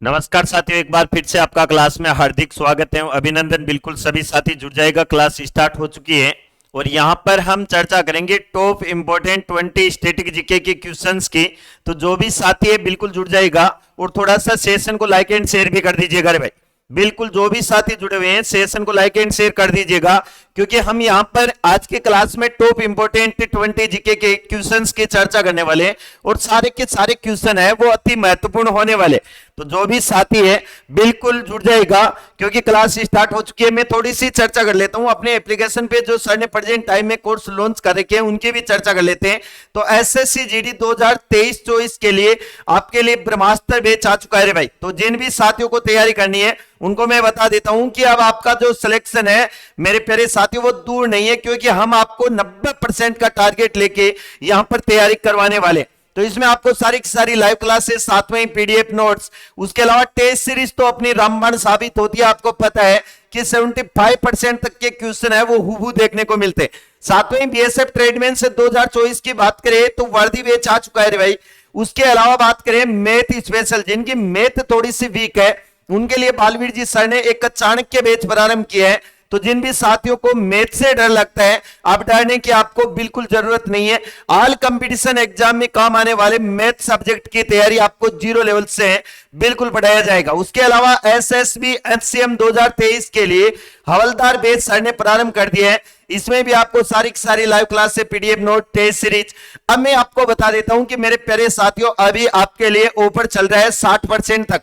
नमस्कार साथियों, एक बार फिर से आपका क्लास में हार्दिक स्वागत है। अभिनंदन, बिल्कुल सभी साथी जुड़ जाएगा। क्लास स्टार्ट हो चुकी है और यहाँ पर हम चर्चा करेंगे टॉप इंपोर्टेंट 20 स्टैटिक जीके के क्वेश्चंस की। तो जो भी साथी है बिल्कुल जुड़ जाएगा और थोड़ा सा सेशन को लाइक एंड शेयर भी कर दीजिएगा रे भाई। बिल्कुल जो भी साथी जुड़े हुए हैं सेशन को लाइक एंड शेयर कर दीजिएगा, क्योंकि हम यहाँ पर आज के क्लास में टॉप इंपोर्टेंट 20 जीके के क्वेश्चंस की चर्चा करने वाले हैं और सारे के सारे क्वेश्चन है वो अति महत्वपूर्ण होने वाले। तो जो भी साथी है बिल्कुल जुड़ जाएगा, क्योंकि क्लास स्टार्ट हो चुकी है। मैं थोड़ी सी चर्चा कर लेता हूं अपने एप्लीकेशन पे जो सर ने प्रेजेंट टाइम में कोर्स लॉन्च कर रखे हैं उनकी भी चर्चा कर लेते हैं। तो एसएससी जीडी 2023-24 के लिए आपके लिए ब्रह्मास्त्र बैच आ चुका है रे भाई। तो जिन भी साथियों को तैयारी करनी है उनको मैं बता देता हूं कि अब आपका जो सिलेक्शन है मेरे प्यारे साथियों वो दूर नहीं है, क्योंकि हम आपको 90% का टारगेट लेके यहां पर तैयारी करवाने वाले। तो इसमें आपको सारी की सारी लाइव क्लासेस, साथ में पीडीएफ नोट्स, उसके अलावा टेस्ट सीरीज तो अपनी रामबाण साबित होती है। आपको पता है कि 75% तक के क्वेश्चन है वो हूबहू देखने को मिलते हैं। साथ में बीएसएफ ट्रेडमैन से 2024 की बात करें तो वर्दी बैच आ चुका है रे भाई। उसके अलावा बात करें मैथ स्पेशल, जिनकी मैथ थोड़ी सी वीक है उनके लिए बालवीर जी सर ने एक चाणक्य बैच प्रारंभ किया है। तो जिन भी साथियों को मैथ से डर लगता है, आप डरने की आपको बिल्कुल जरूरत नहीं है। ऑल कंपटीशन एग्जाम में काम आने वाले मैथ सब्जेक्ट की तैयारी आपको 0 लेवल से बिल्कुल बढ़ाया जाएगा। उसके अलावा एसएसबी एचसीएम 2023 के लिए हवलदार बैच सर ने प्रारंभ कर दिया है। इसमें भी आपको सारी की सारी लाइव क्लास से पीडीएफ नोट, टेस्ट सीरीज। अब मैं आपको बता देता हूं कि मेरे प्यारे साथियों अभी आपके लिए ऑफर चल रहा है 60% तक।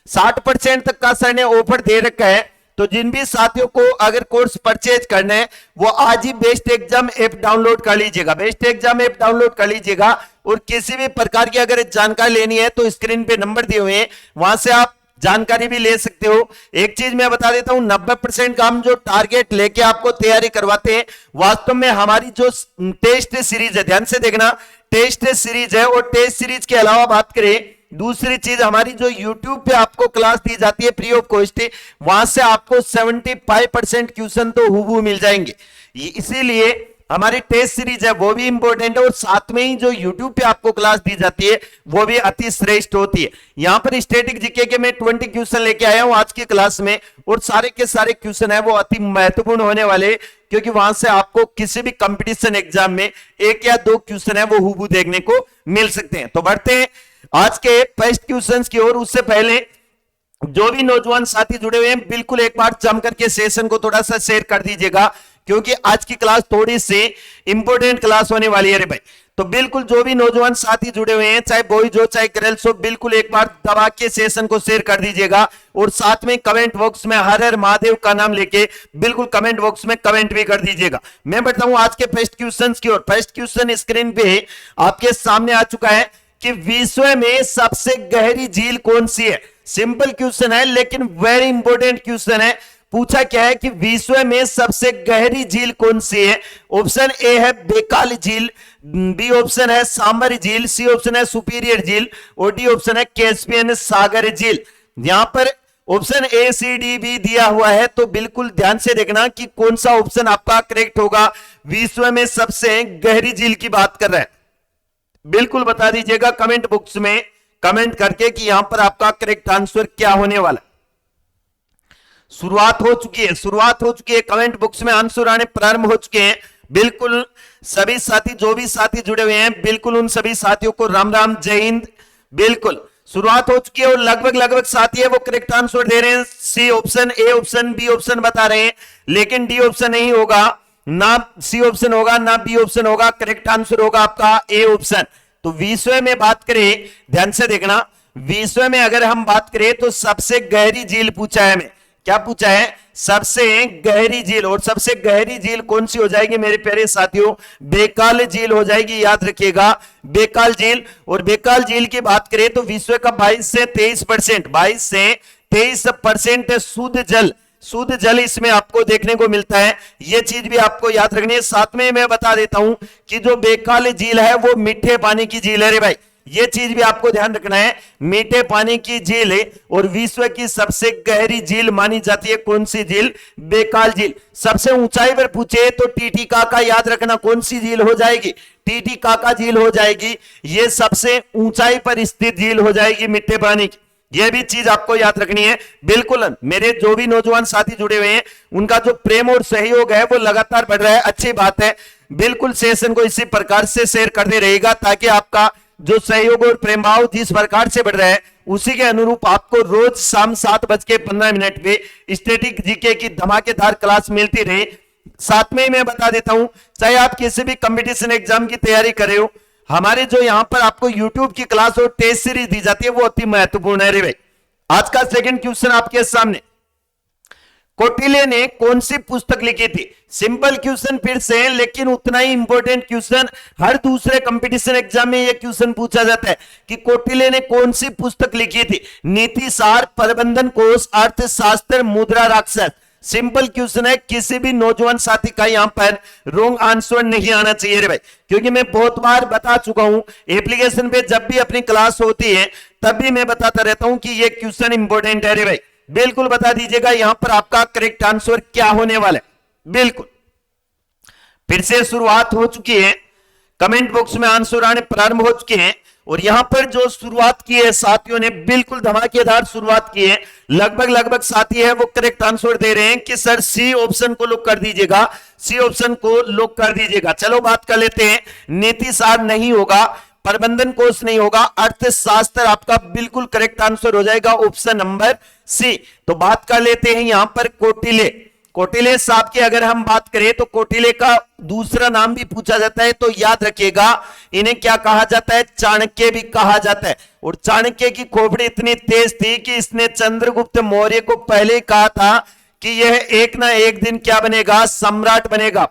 60% तक का सर ने ऑफर दे रखा है। तो जिन भी साथियों को अगर कोर्स परचेज करना है वो आज ही बेस्ट एग्जाम ऐप डाउनलोड कर लीजिएगा। बेस्ट एग्जाम ऐप डाउनलोड कर लीजिएगा और किसी भी प्रकार की अगर जानकारी लेनी है तो स्क्रीन पे नंबर दिए हुए हैं, वहां से आप जानकारी भी ले सकते हो। एक चीज मैं बता देता हूं, 90% का हम जो टारगेट लेके आपको तैयारी करवाते हैं, वास्तव में हमारी जो टेस्ट सीरीज है, ध्यान से देखना, टेस्ट सीरीज है। और टेस्ट सीरीज के अलावा बात करें दूसरी चीज, हमारी जो YouTube पे आपको क्लास दी जाती है फ्री ऑफ कॉस्ट, वहां से आपको 75% क्वेश्चन तो हूबहू मिल जाएंगे। इसीलिए हमारी टेस्ट सीरीज है वो भी इंपॉर्टेंट है और साथ में ही जो YouTube पे आपको क्लास दी जाती है वो भी अति श्रेष्ठ होती है। यहां पर स्टैटिक जीके के मैं 20 क्वेश्चन लेके आया हूं आज की क्लास में और सारे के सारे क्वेश्चन है वो अति महत्वपूर्ण होने वाले, क्योंकि वहां से आपको किसी भी कंपटीशन एग्जाम में 1 या 2 क्वेश्चन है वो हूबहू देखने को मिल सकते हैं। तो बढ़ते हैं आज के फर्स्ट क्वेश्चंस की ओर। उससे पहले जो भी नौजवान साथी जुड़े हुए हैं बिल्कुल एक बार जम करके सेशन को थोड़ा सा शेयर कर दीजिएगा, क्योंकि आज की क्लास थोड़ी सी इंपॉर्टेंट क्लास होने वाली है रे भाई। तो बिल्कुल जो भी नौजवान साथी जुड़े हुए हैं, चाहे बॉयज हो चाहे गर्ल्स हो, बिल्कुल एक बार दबा के सेशन को शेयर कर दीजिएगा और साथ में कमेंट बॉक्स में हर हर महादेव का नाम लेके बिल्कुल कमेंट बॉक्स में कमेंट भी कर दीजिएगा। मैं बताऊं आज के फर्स्ट क्वेश्चन की ओर। फर्स्ट क्वेश्चन स्क्रीन पे आपके सामने आ चुका है कि विश्व में सबसे गहरी झील कौन सी है। सिंपल क्वेश्चन है लेकिन वेरी इंपॉर्टेंट क्वेश्चन है। पूछा क्या है कि विश्व में सबसे गहरी झील कौन सी है। ऑप्शन ए है बेकाल झील, बी ऑप्शन है सांबर झील, सी ऑप्शन है सुपीरियर झील और डी ऑप्शन है कैस्पियन सागर झील। यहां पर option A C D B दिया हुआ है, तो बिल्कुल ध्यान से देखना कि कौन सा ऑप्शन आपका करेक्ट होगा। विश्व में सबसे गहरी झील की बात कर रहा है, बिल्कुल बता दीजिएगा कमेंट बॉक्स में कमेंट करके कि यहां पर आपका करेक्ट आंसर क्या होने वाला। शुरुआत हो चुकी है, कमेंट बॉक्स में आंसर आने प्रारंभ हो चुके हैं। बिल्कुल सभी साथी जो भी साथी जुड़े हुए हैं बिल्कुल उन सभी साथियों को राम राम, जय हिंद। बिल्कुल शुरुआत हो चुकी है और लगभग साथी है वो करेक्ट आंसर दे रहे हैं। C option, A option, B option बता रहे हैं, लेकिन डी ऑप्शन नहीं होगा, ना सी ऑप्शन होगा ना बी ऑप्शन होगा। करेक्ट आंसर होगा आपका ए ऑप्शन। तो विश्व में बात करें, ध्यान से देखना, विश्व में अगर हम बात करें तो सबसे गहरी झील पूछा है। हमें क्या पूछा है? सबसे गहरी झील। और सबसे गहरी झील कौन सी हो जाएगी मेरे प्यारे साथियों? बेकाल झील हो जाएगी, याद रखिएगा, बेकाल झील। और बेकाल झील की बात करें तो विश्व का 22 से 23% शुद्ध जल इसमें आपको देखने को मिलता है। यह चीज भी आपको याद रखनी है। साथ में मैं बता देता हूं कि जो बेकाल झील है वो मीठे पानी की झील है रे भाई। यह चीज भी आपको ध्यान रखना है, मीठे पानी की झील है। और विश्व की सबसे गहरी झील मानी जाती है कौन सी झील? बेकाल झील। सबसे ऊंचाई पर पूछे तो टीटीकाका, याद रखना कौन सी झील हो जाएगी? टीटीकाका झील हो जाएगी। यह सबसे ऊंचाई पर स्थित झील हो जाएगी मीठे पानी की। यह भी चीज आपको याद रखनी है। बिल्कुल मेरे जो भी नौजवान साथी जुड़े हुए हैं उनका जो प्रेम और सहयोग है वो लगातार बढ़ रहा है, अच्छी बात है। बिल्कुल सेशन को इसी प्रकार से शेयर करते रहेगा ताकि आपका जो सहयोग और प्रेम भाव जिस प्रकार से बढ़ रहा है उसी के अनुरूप आपको रोज शाम 7:15 पे स्टैटिक जीके की धमाकेदार क्लास मिलती रहे। साथ में ही मैं बता देता हूं, चाहे आप किसी भी कंपटीशन एग्जाम की तैयारी कर रहे हो, हमारे जो यहां पर आपको यूट्यूब की क्लास और टेस्ट सीरीज दी जाती है वो अति महत्वपूर्ण है रे भाई। आज का सेकंड क्वेश्चन आपके सामने, कौटिल्य ने कौन सी पुस्तक लिखी थी? सिंपल क्वेश्चन फिर से, लेकिन उतना ही इंपॉर्टेंट क्वेश्चन। हर दूसरे कंपटीशन एग्जाम में यह क्वेश्चन पूछा जाता है कि कौटिल्य ने कौन सी पुस्तक लिखी थी? नीति सार, प्रबंधन कोश, अर्थशास्त्र, मुद्रा राक्षस। सिंपल क्वेश्चन है, किसी भी नौजवान साथी का यहां पर रॉन्ग आंसर नहीं आना चाहिए रे भाई, क्योंकि मैं बहुत बार बता चुका हूं एप्लीकेशन पे जब भी अपनी क्लास होती है तब भी मैं बताता रहता हूं कि यह क्वेश्चन इंपॉर्टेंट है रे भाई। बिल्कुल बता दीजिएगा यहां पर आपका करेक्ट आंसर क्या होने वाला है। बिल्कुल फिर से शुरुआत हो चुकी है, कमेंट बॉक्स में आंसर आने प्रारंभ हो चुके हैं और यहां पर जो शुरुआत की है साथियों ने बिल्कुल धमाकेदार शुरुआत की है। लगभग साथी है वो करेक्ट आंसर दे रहे हैं कि सर सी ऑप्शन को लॉक कर दीजिएगा, सी ऑप्शन को लॉक कर दीजिएगा। चलो बात कर लेते हैं, नीति सार नहीं होगा, प्रबंधन कोश नहीं होगा, अर्थशास्त्र आपका बिल्कुल करेक्ट आंसर हो जाएगा ऑप्शन नंबर सी। तो बात कर लेते हैं यहां पर कौटिल्य। कौटिल्य साहब की अगर हम बात करें तो कौटिल्य का दूसरा नाम भी पूछा जाता है, तो याद रखिएगा इन्हें क्या कहा जाता है? चाणक्य भी कहा जाता है। और चाणक्य की खोपड़ी इतनी तेज थी कि इसने चंद्रगुप्त मौर्य को पहले कहा था कि यह एक ना एक दिन क्या बनेगा? सम्राट बनेगा।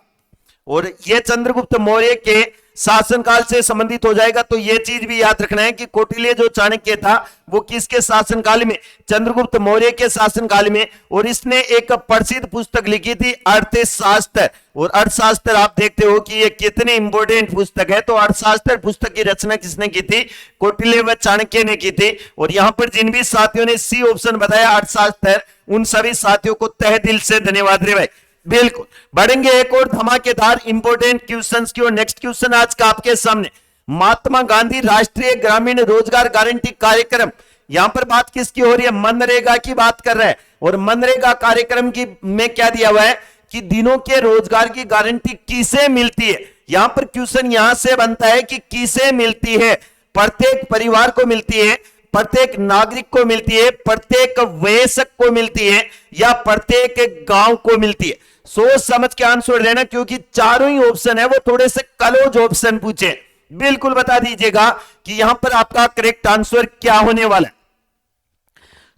और यह चंद्रगुप्त मौर्य के शासनकाल से संबंधित हो जाएगा। तो यह चीज भी याद रखना है कि कौटिल्य जो चाणक्य था वो किसके शासनकाल में? चंद्रगुप्त मौर्य के शासनकाल में। और इसने एक प्रसिद्ध पुस्तक लिखी थी अर्थशास्त्र। और अर्थशास्त्र आप देखते हो कि ये कितनी इंपॉर्टेंट पुस्तक है। तो अर्थशास्त्र पुस्तक की रचना किसने की थी? कौटिल्य व चाणक्य ने की थी। और यहां पर जिन भी साथियों ने सी ऑप्शन बताया अर्थशास्त्र, उन सभी साथियों को तहे दिल से धन्यवाद रे भाई। बिल्कुल बढ़ेंगे एक और धमाकेदार इंपॉर्टेंट क्वेश्चंस की और नेक्स्ट क्वेश्चन आज का आपके सामने, महात्मा गांधी राष्ट्रीय ग्रामीण रोजगार गारंटी कार्यक्रम। यहां पर बात किसकी हो रही है? मनरेगा की बात कर रहा है। और मनरेगा कार्यक्रम की में क्या दिया हुआ है कि दिनों के रोजगार की गारंटी किसे मिलती है? यहां पर क्वेश्चन यहां से बनता है कि किसे मिलती है? प्रत्येक परिवार को मिलती है, प्रत्येक नागरिक को मिलती है, प्रत्येक वयस्क को मिलती है, या प्रत्येक गांव को मिलती है? सोच समझ के आंसर देना, क्योंकि चारों ही ऑप्शन है वो थोड़े से क्लोज ऑप्शन पूछे। बिल्कुल बता दीजिएगा कि यहां पर आपका करेक्ट आंसर क्या होने वाला है।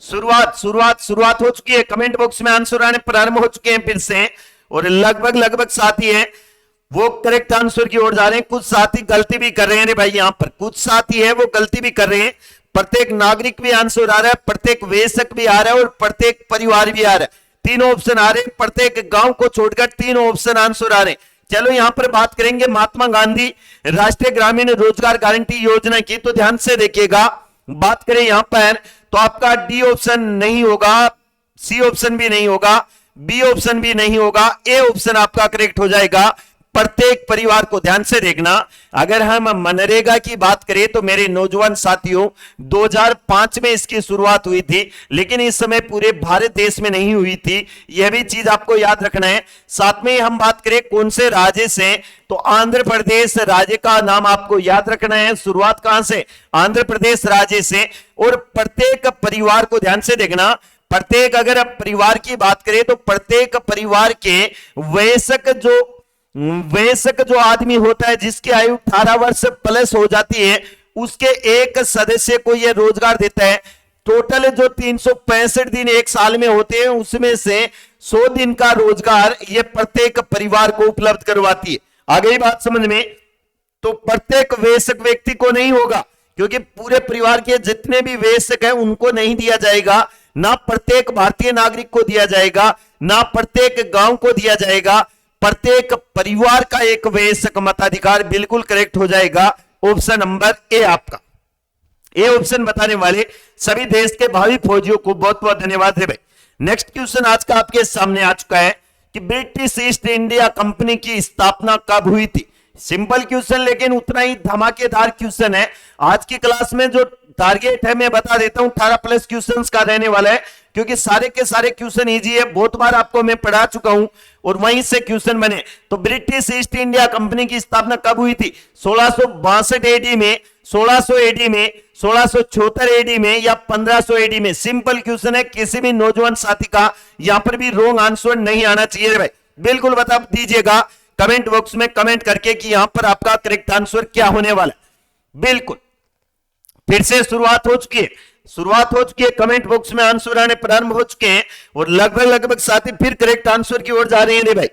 शुरुआत हो चुकी है, कमेंट बॉक्स में आंसर आने प्रारंभ हो चुके हैं फिर से। और लगभग साथी है वो करेक्ट आंसर की ओर जा रहे हैं। कुछ साथी गलती भी कर रहे हैं रे भाई, यहां पर कुछ साथी है वो गलती भी कर रहे हैं। प्रत्येक नागरिक भी आंसर आ रहा है, प्रत्येक वयस्क भी आ रहा है और प्रत्येक परिवार भी आ रहा है। तीनों ऑप्शन आ रहे हैं, प्रत्येक गांव को छोड़कर तीनों ऑप्शन आंसर आ रहे हैं। चलो यहां पर बात करेंगे महात्मा गांधी राष्ट्रीय ग्रामीण रोजगार गारंटी योजना की, तो ध्यान से देखिएगा। बात करें यहां पर तो आपका डी ऑप्शन नहीं होगा, सी ऑप्शन भी नहीं होगा, बी ऑप्शन भी नहीं होगा, ए ऑप्शन आपका करेक्ट हो जाएगा। प्रत्येक परिवार को ध्यान से देखना। अगर हम मनरेगा की बात करें तो मेरे नौजवान साथियों 2005 में इसकी शुरुआत हुई थी, लेकिन इस समय पूरे भारत देश में नहीं हुई थी, यह भी चीज आपको याद रखना है। साथ में हम बात करें कौन से राज्य से, तो आंध्र प्रदेश राज्य का नाम आपको याद रखना है। शुरुआत कहां से? आंध्र प्रदेश राज्य से। और प्रत्येक परिवार को ध्यान से देखना, प्रत्येक अगर आप परिवार की बात करें तो प्रत्येक परिवार के वयस्क जो आदमी होता है जिसकी आयु 18 वर्ष प्लस हो जाती है, उसके एक सदस्य को यह रोजगार देता है। टोटल जो 365 दिन एक साल में होते हैं उसमें से 100 दिन का रोजगार यह प्रत्येक परिवार को उपलब्ध करवाती है। आ गई बात समझ में? तो प्रत्येक वयस्क व्यक्ति को नहीं होगा, क्योंकि पूरे परिवार के जितने भी वयस्क हैं उनको नहीं दिया जाएगा, ना प्रत्येक भारतीय नागरिक को दिया जाएगा, ना प्रत्येक गांव को दिया जाएगा। प्रत्येक परिवार का एक वयस्क मताधिकार। बिल्कुल करेक्ट हो जाएगा ऑप्शन नंबर ए आपका। ए ऑप्शन बताने वाले सभी देश के भावी फौजियों को बहुत बहुत धन्यवाद है भाई। नेक्स्ट क्वेश्चन आज का आपके सामने आ चुका है कि ब्रिटिश ईस्ट इंडिया कंपनी की स्थापना कब हुई थी? सिंपल क्वेश्चन, लेकिन उतना ही धमाकेदार क्वेश्चन है। आज की क्लास में जो टारगेट है मैं बता देता हूं 18 प्लस क्वेश्चंस का रहने वाला है, क्योंककि सारे के सारे क्वेश्चन इजी है, बहुत बार आपको मैं पढ़ा चुका हूं और वहीं से क्वेश्चन बने। तो ब्रिटिश ईस्ट इंडिया कंपनी की स्थापना कब हुई थी? 1662 एडी में, 1600 एडी में, 1674 एडी में या 1500 एडी में? सिंपल क्वेश्चन है, किसी भी नौजवान साथी का यहां पर भी रॉन्ग आंसर नहीं आना चाहिए भाई। बिल्कुल बता दीजिएगा कमेंट बॉक्स में कमेंट करके कि यहां पर आपका करेक्ट आंसर क्या होने वाला है। बिल्कुल फिर से शुरुआत हो चुकी है, कमेंट बॉक्स में आंसर आने प्रारंभ हो चुके हैं और लगभग साथी फिर करेक्ट आंसर की ओर जा रहे हैं भाई,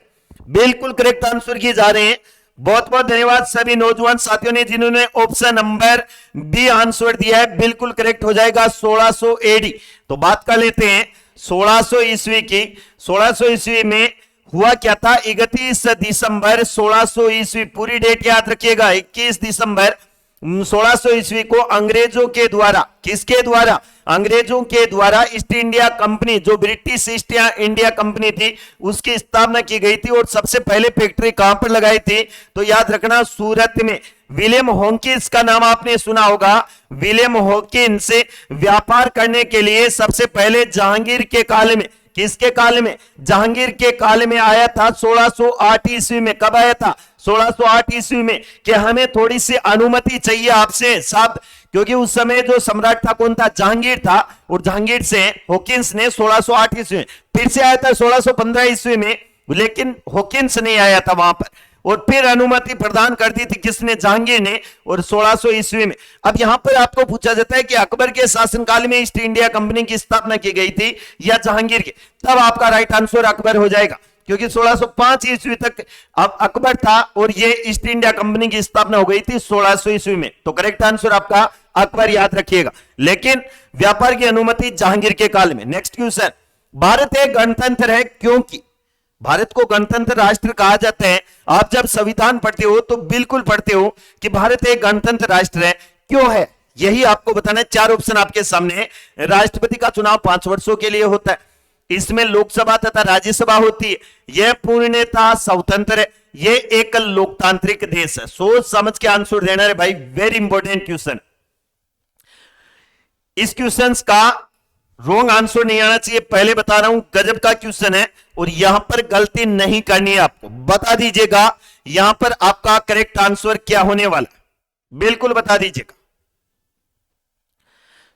बिल्कुल करेक्ट आंसर की जा रहे हैं। बहुत बहुत धन्यवाद सभी नौजवान साथियों ने जिन्होंने ऑप्शन नंबर बी आंसर दिया है, बिल्कुल करेक्ट हो जाएगा 1600 एडी। तो बात कर लेते हैं 1600 ईस्वी की। 1600 ईस्वी में हुआ क्या था? 31 दिसंबर 1600 ईस्वी, पूरी डेट याद रखिएगा, 21 दिसंबर 1600 ईस्वी को अंग्रेजों के द्वारा, किसके द्वारा? अंग्रेजों के द्वारा ईस्ट इंडिया कंपनी, जो ब्रिटिश ईस्ट इंडिया कंपनी थी, उसकी स्थापना की गई थी। और सबसे पहले फैक्ट्री कहां पर लगाई थी? तो याद रखना सूरत में। विलियम हॉकिंस का नाम आपने सुना होगा। विलियम हॉकिंस व्यापार करने के लिए सबसे पहले जहांगीर के काल में, किसके काल में? जहांगीर के काल में आया था 1608 ईस्वी में। कब आया था? 1608 ईस्वी में कि हमें थोड़ी सी अनुमति चाहिए आपसे साहब, क्योंकि उस समय जो सम्राट था कौन था? जहांगीर था। और जहांगीर से हॉकिंस ने 1608 ईस्वी में, फिर से आया था 1615 ईस्वी में, लेकिन हॉकिंस नहीं आया था वहां पर, और फिर अनुमति प्रदान कर दी थी किसने? जहांगीर ने, और 1600 ईस्वी में। अब यहां पर आपको पूछा जाता है कि अकबर के शासनकाल में ईस्ट इंडिया कंपनी की स्थापना की गई थी या जहांगीर के? तब आपका राइट आंसर अकबर हो जाएगा, क्योंकि 1605 ईस्वी तक अब अकबर था और ये ईस्ट इंडिया कंपनी की स्थापना हो गई थी 1600 ईस्वी में। तो करेक्ट आंसर आपका अकबर, याद रखिएगा। लेकिन व्यापार की अनुमति जहांगीर के काल में। नेक्स्ट क्वेश्चन, भारत एक गणतंत्र है क्योंकि? भारत को गणतंत्र राष्ट्र कहा जाता है। आप जब संविधान पढ़ते हो तो बिल्कुल पढ़ते हो कि भारत एक गणतंत्र राष्ट्र है, क्यों है? यही आपको बताना है। 4 ऑप्शन आपके सामने है। राष्ट्रपति का चुनाव 5 वर्षों के लिए होता है, इसमें लोकसभा तथा राज्यसभा होती है, यह पूर्णतः स्वतंत्र है, यह एक लोकतांत्रिक देश है। सोच समझ के आंसर देना है भाई, वेरी इंपॉर्टेंट क्वेश्चन। इस क्वेश्चन का रॉन्ग आंसर नहीं आना चाहिए, पहले बता रहा हूं, गजब का क्वेश्चन है और यहां पर गलती नहीं करनी है आपको। बता दीजिएगा यहां पर आपका करेक्ट आंसर क्या होने वाला, बिल्कुल बता दीजिएगा।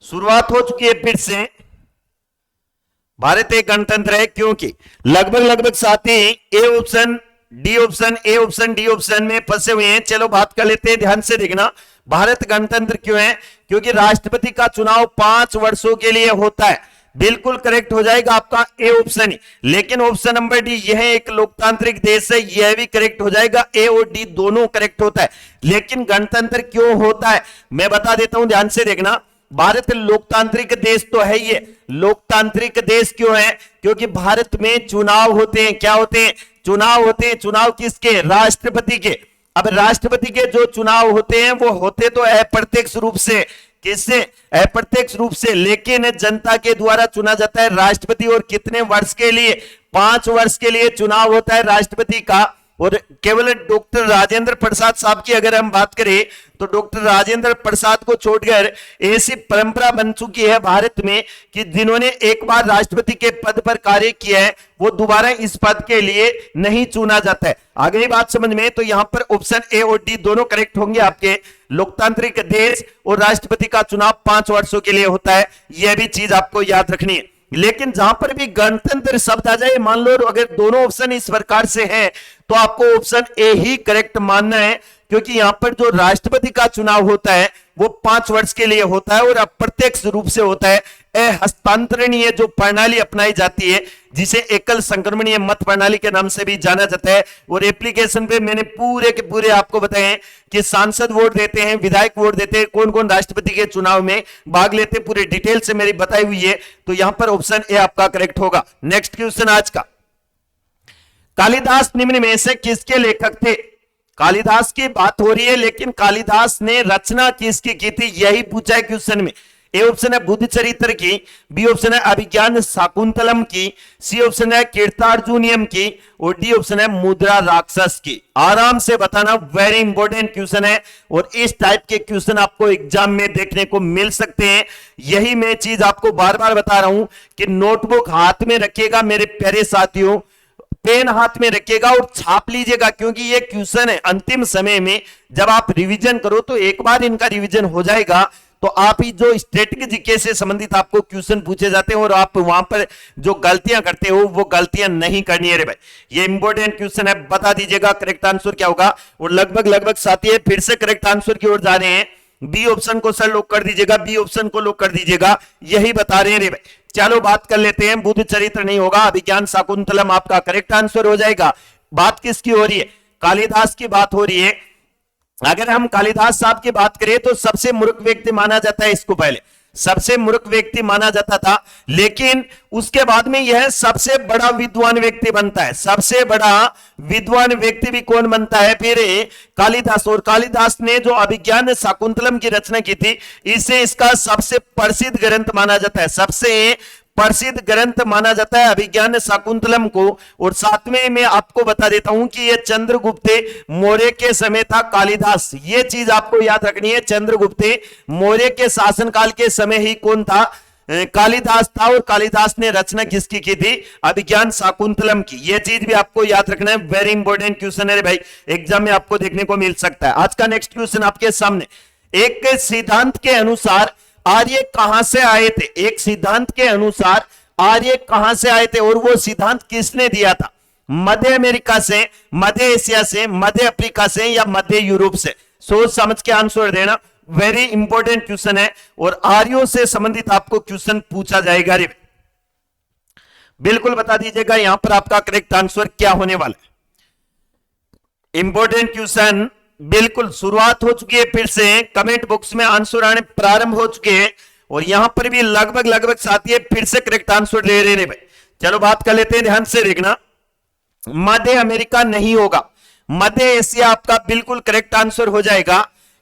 शुरुआत हो चुकी है फिर से। भारत एक गणतंत्र है क्योंकि लगभग साथी A option, D option, A option, D option में फंसे हुए हैं। चलो बात कर लेते हैं, ध्यान से देखना। भारत गणतंत्र क्यों है? क्योंकि राष्ट्रपति का चुनाव 5 वर्षों के लिए होता है, बिल्कुल करेक्ट हो जाएगा आपका ए ऑप्शन ही। लेकिन ऑप्शन नंबर डी, यह एक लोकतांत्रिक देश है, यह भी करेक्ट हो जाएगा। ए और डी दोनों करेक्ट होता है। लेकिन गणतंत्र क्यों होता है मैं बता देता हूं, ध्यान से देखना। भारत लोकतांत्रिक देश तो है, ये लोकतांत्रिक देश क्यों है? क्योंकि भारत में चुनाव होते हैं। क्या होते हैं? चुनाव होते हैं। चुनाव किसके? राष्ट्रपति के। अब राष्ट्रपति के जो चुनाव होते हैं वो होते तो अप्रत्यक्ष रूप से, किससे? अप्रत्यक्ष रूप से, लेकिन जनता के द्वारा चुना जाता है राष्ट्रपति। और कितने वर्ष के लिए? 5 वर्ष के लिए चुनाव होता है राष्ट्रपति का। और केवल डॉक्टर राजेंद्र प्रसाद साहब की अगर हम बात करें तो डॉक्टर राजेंद्र प्रसाद को छोड़कर ऐसी परंपरा बन चुकी है भारत में कि जिन्होंने एक बार राष्ट्रपति के पद पर कार्य किया है वो दोबारा इस पद के लिए नहीं चुना जाता है। आ गई बात समझ में? तो यहां पर ऑप्शन ए और डी दोनों करेक्ट होंगे आपके। लोकतांत्रिक देश और राष्ट्रपति का चुनाव 5 वर्षों के लिए होता है, यह भी चीज आपको याद रखनी है। लेकिन जहां पर भी गणतंत्र शब्द आ जाए, मान लो अगर दोनों ऑप्शन इस प्रकार से हैं तो आपको ऑप्शन ए ही करेक्ट मानना है, क्योंकि यहां पर जो राष्ट्रपति का चुनाव होता है वो 5 वर्ष के लिए होता है और अप्रत्यक्ष रूप से होता है। हस्तांतरणीय जो प्रणाली अपनाई जाती है जिसे एकल संक्रमणीय मत प्रणाली के नाम से भी जाना जाता है। और एप्लीकेशन पे मैंने पूरे के पूरे आपको बताए कि सांसद वोट देते हैं, विधायक वोट देते हैं, कौन कौन राष्ट्रपति के चुनाव में भाग लेते हैं, पूरे डिटेल से मेरी बताई हुई है। तो यहां पर ऑप्शन ए आपका करेक्ट होगा। नेक्स्ट क्वेश्चन आज का, कालिदास निम्न में से किसके लेखक थे? कालिदास की बात हो रही है, लेकिन कालिदास ने रचना किसकी की थी यही पूछा है क्वेश्चन में। ए ऑप्शन है बुद्ध चरित्र की, बी ऑप्शन है अभिज्ञान शाकुंतलम की, सी ऑप्शन है कीर्तार्जुनियम की और डी ऑप्शन है मुद्रा राक्षस की। आराम से बताना, वेरी इंपॉर्टेंट क्वेश्चन है और इस टाइप के क्वेश्चन आपको एग्जाम में देखने को मिल सकते हैं। यही मैं चीज आपको बार बार बता रहा हूं कि नोटबुक हाथ में रखिएगा मेरे प्यारे साथियों, पेन हाथ में रखिएगा और छाप लीजिएगा, क्योंकि ये क्वेश्चन है अंतिम समय में जब आप रिवीजन करो तो एक बार इनका रिवीजन हो जाएगा तो आप ही जो स्टैटिक जीके से संबंधित आपको क्वेश्चन पूछे जाते हैं और आप वहां पर जो गलतियां करते हो वो गलतियां नहीं करनी है रे भाई। ये इंपॉर्टेंट क्वेश्चन है, बता दीजिएगा करेक्ट आंसर क्या होगा। और लगभग साथी फिर से करेक्ट आंसर की ओर जा रहे हैं। बी ऑप्शन को सर लॉक कर दीजिएगा, बी ऑप्शन को लॉक कर दीजिएगा, यही बता रहे हैं रे भाई। चलो बात कर लेते हैं, बुद्ध चरित्र नहीं होगा, अभिज्ञान शाकुंतलम आपका करेक्ट आंसर हो जाएगा। बात किसकी हो रही है? कालिदास की बात हो रही है। अगर हम कालिदास साहब की बात करें तो सबसे मूर्ख व्यक्ति माना जाता है, इसको पहले सबसे मूर्ख व्यक्ति माना जाता था, लेकिन उसके बाद में यह सबसे बड़ा विद्वान व्यक्ति बनता है। सबसे बड़ा विद्वान व्यक्ति भी कौन बनता है? फिर कालिदास। और कालिदास ने जो अभिज्ञान शाकुंतलम की रचना की थी, इसे इसका सबसे प्रसिद्ध ग्रंथ माना जाता है, सबसे प्रसिद्ध ग्रंथ माना जाता है अभिज्ञान शाकुंतलम को। और साथ में मैं आपको बता देता हूं कि यह चंद्रगुप्त मौर्य के समय था कालिदास, ये चीज आपको याद रखनी है। चंद्रगुप्त मौर्य के शासनकाल के समय ही कौन था? कालिदास था। और कालिदास ने रचना किसकी की थी? अभिज्ञान शाकुंतलम की। यह चीज भी आपको याद रखना है, वेरी इंपॉर्टेंट क्वेश्चन है भाई, एग्जाम में आपको देखने को मिल सकता है। आज का नेक्स्ट क्वेश्चन आपके सामने, एक सिद्धांत के अनुसार आर्य कहां से आए थे? एक सिद्धांत के अनुसार आर्य कहां से आए थे और वो सिद्धांत किसने दिया था? मध्य अमेरिका से, मध्य एशिया से, मध्य अफ्रीका से या मध्य यूरोप से? सोच समझ के आंसर देना, वेरी इंपॉर्टेंट क्वेश्चन है और आर्यों से संबंधित आपको क्वेश्चन पूछा जाएगा रे। बिल्कुल बता दीजिएगा यहां पर आपका करेक्ट आंसर क्या होने वाला है। इंपॉर्टेंट क्वेश्चन बिल्कुल शुरुआत हो चुकी है, फिर से कमेंट बॉक्स में आंसर आने प्रारंभ हो चुके हैं और यहां पर भी लगभग साथी फिर से करेक्ट आंसर ले रहे हैं भाई। चलो बात कर लेते हैं, ध्यान से देखना। मध्य अमेरिका नहीं होगा, मध्य एशिया आपका बिल्कुल करेक्ट आंसर हो जाएगा,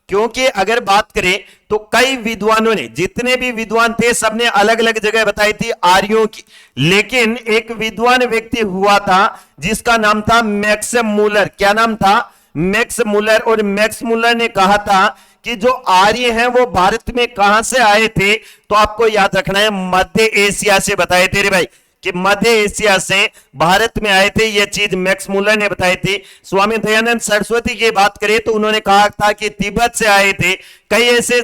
क्योंकि अगर बात करें तो कई विद्वानों ने, जितने भी विद्वान थे सबने अलग अलग जगह बताई थी आर्यों की, लेकिन एक विद्वान व्यक्ति हुआ था जिसका नाम था मैक्स मूलर। क्या नाम था? Max Muller. और मैक्स मूलर ने कहा था कि जो आर्य हैं वो भारत में कहां से आए थे? तो आपको याद रखना है मध्य एशिया से बताए थे रे भाई, कि मध्य एशिया से भारत में आए थे, यह चीज मैक्स मूलर ने बताई थी। स्वामी दयानंद सरस्वती की बात करें तो उन्होंने कहा था कि तिब्बत से आए थे। कई ऐसे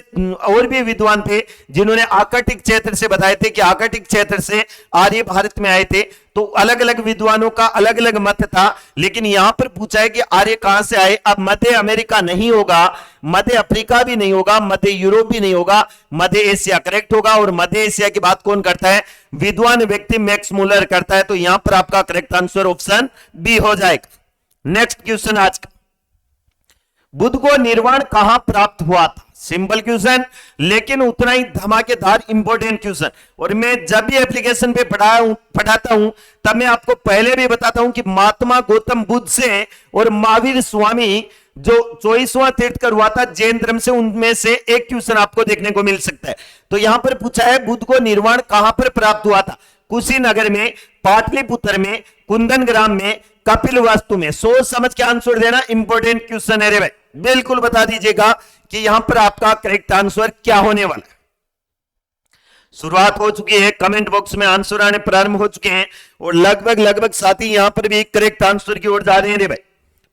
और भी विद्वान थे जिन्होंने आर्कटिक क्षेत्र से बताए थे कि आर्कटिक क्षेत्र से आर्य भारत में आए थे। तो अलग अलग विद्वानों का अलग अलग मत था, लेकिन यहां पर पूछा है कि आर्य कहां से आए। अब मध्य अमेरिका नहीं होगा, मध्य अफ्रीका भी नहीं होगा, मध्य यूरोप भी नहीं होगा, मध्य एशिया करेक्ट होगा। और मध्य एशिया की बात कौन करता है? विद्वान व्यक्ति मैक्स मूलर करता है। तो यहां पर आपका करेक्ट आंसर ऑप्शन बी हो जाएगा। नेक्स्ट क्वेश्चन आज का, बुद्ध को निर्वाण कहां प्राप्त हुआ था? सिंपल क्वेश्चन, लेकिन उतना ही धमाकेदार इंपॉर्टेंट क्वेश्चन। और मैं जब भी एप्लीकेशन पे पढ़ाता हूं तब मैं आपको पहले भी बताता हूं कि महात्मा गौतम बुद्ध से और महावीर स्वामी जो 24वां तीर्थंकर हुआ था जैन धर्म से, उनमें से एक क्वेश्चन आपको देखने को मिल सकता है। तो यहां पर पूछा है बुद्ध को निर्वाण कहां पर प्राप्त हुआ था? कुशीनगर में, पाटलिपुत्र में, कुंदनग्राम में, कपिलवस्तु में? सोच समझ के आंसर देना, इंपॉर्टेंट क्वेश्चन है रे भाई। बिल्कुल बता दीजिएगा कि यहां पर आपका करेक्ट आंसर क्या होने वाला है। शुरुआत हो चुकी है, कमेंट बॉक्स में आंसर आने प्रारंभ हो चुके हैं और लगभग साथी यहां पर भी करेक्ट आंसर की ओर जा रहे हैं रे भाई।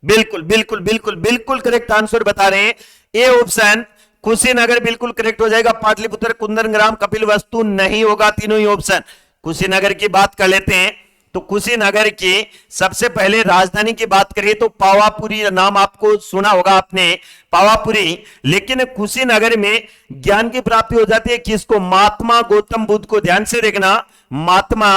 बिल्कुल करेक्ट आंसर बता रहे हैं। ए ऑप्शन कुशीनगर बिल्कुल करेक्ट हो जाएगा, पाटलिपुत्र, कुंदनग्राम, कपिलवस्तु नहीं होगा, तीनों ही ऑप्शन। कुशीनगर की बात कर लेते हैं तो कुशीनगर की सबसे पहले राजधानी की बात करें तो पावापुरी नाम आपको सुना होगा आपने, पावापुरी। लेकिन कुशीनगर में ज्ञान की प्राप्ति हो जाती है किसको? महात्मा गौतम बुद्ध को। ध्यान से देखना, महात्मा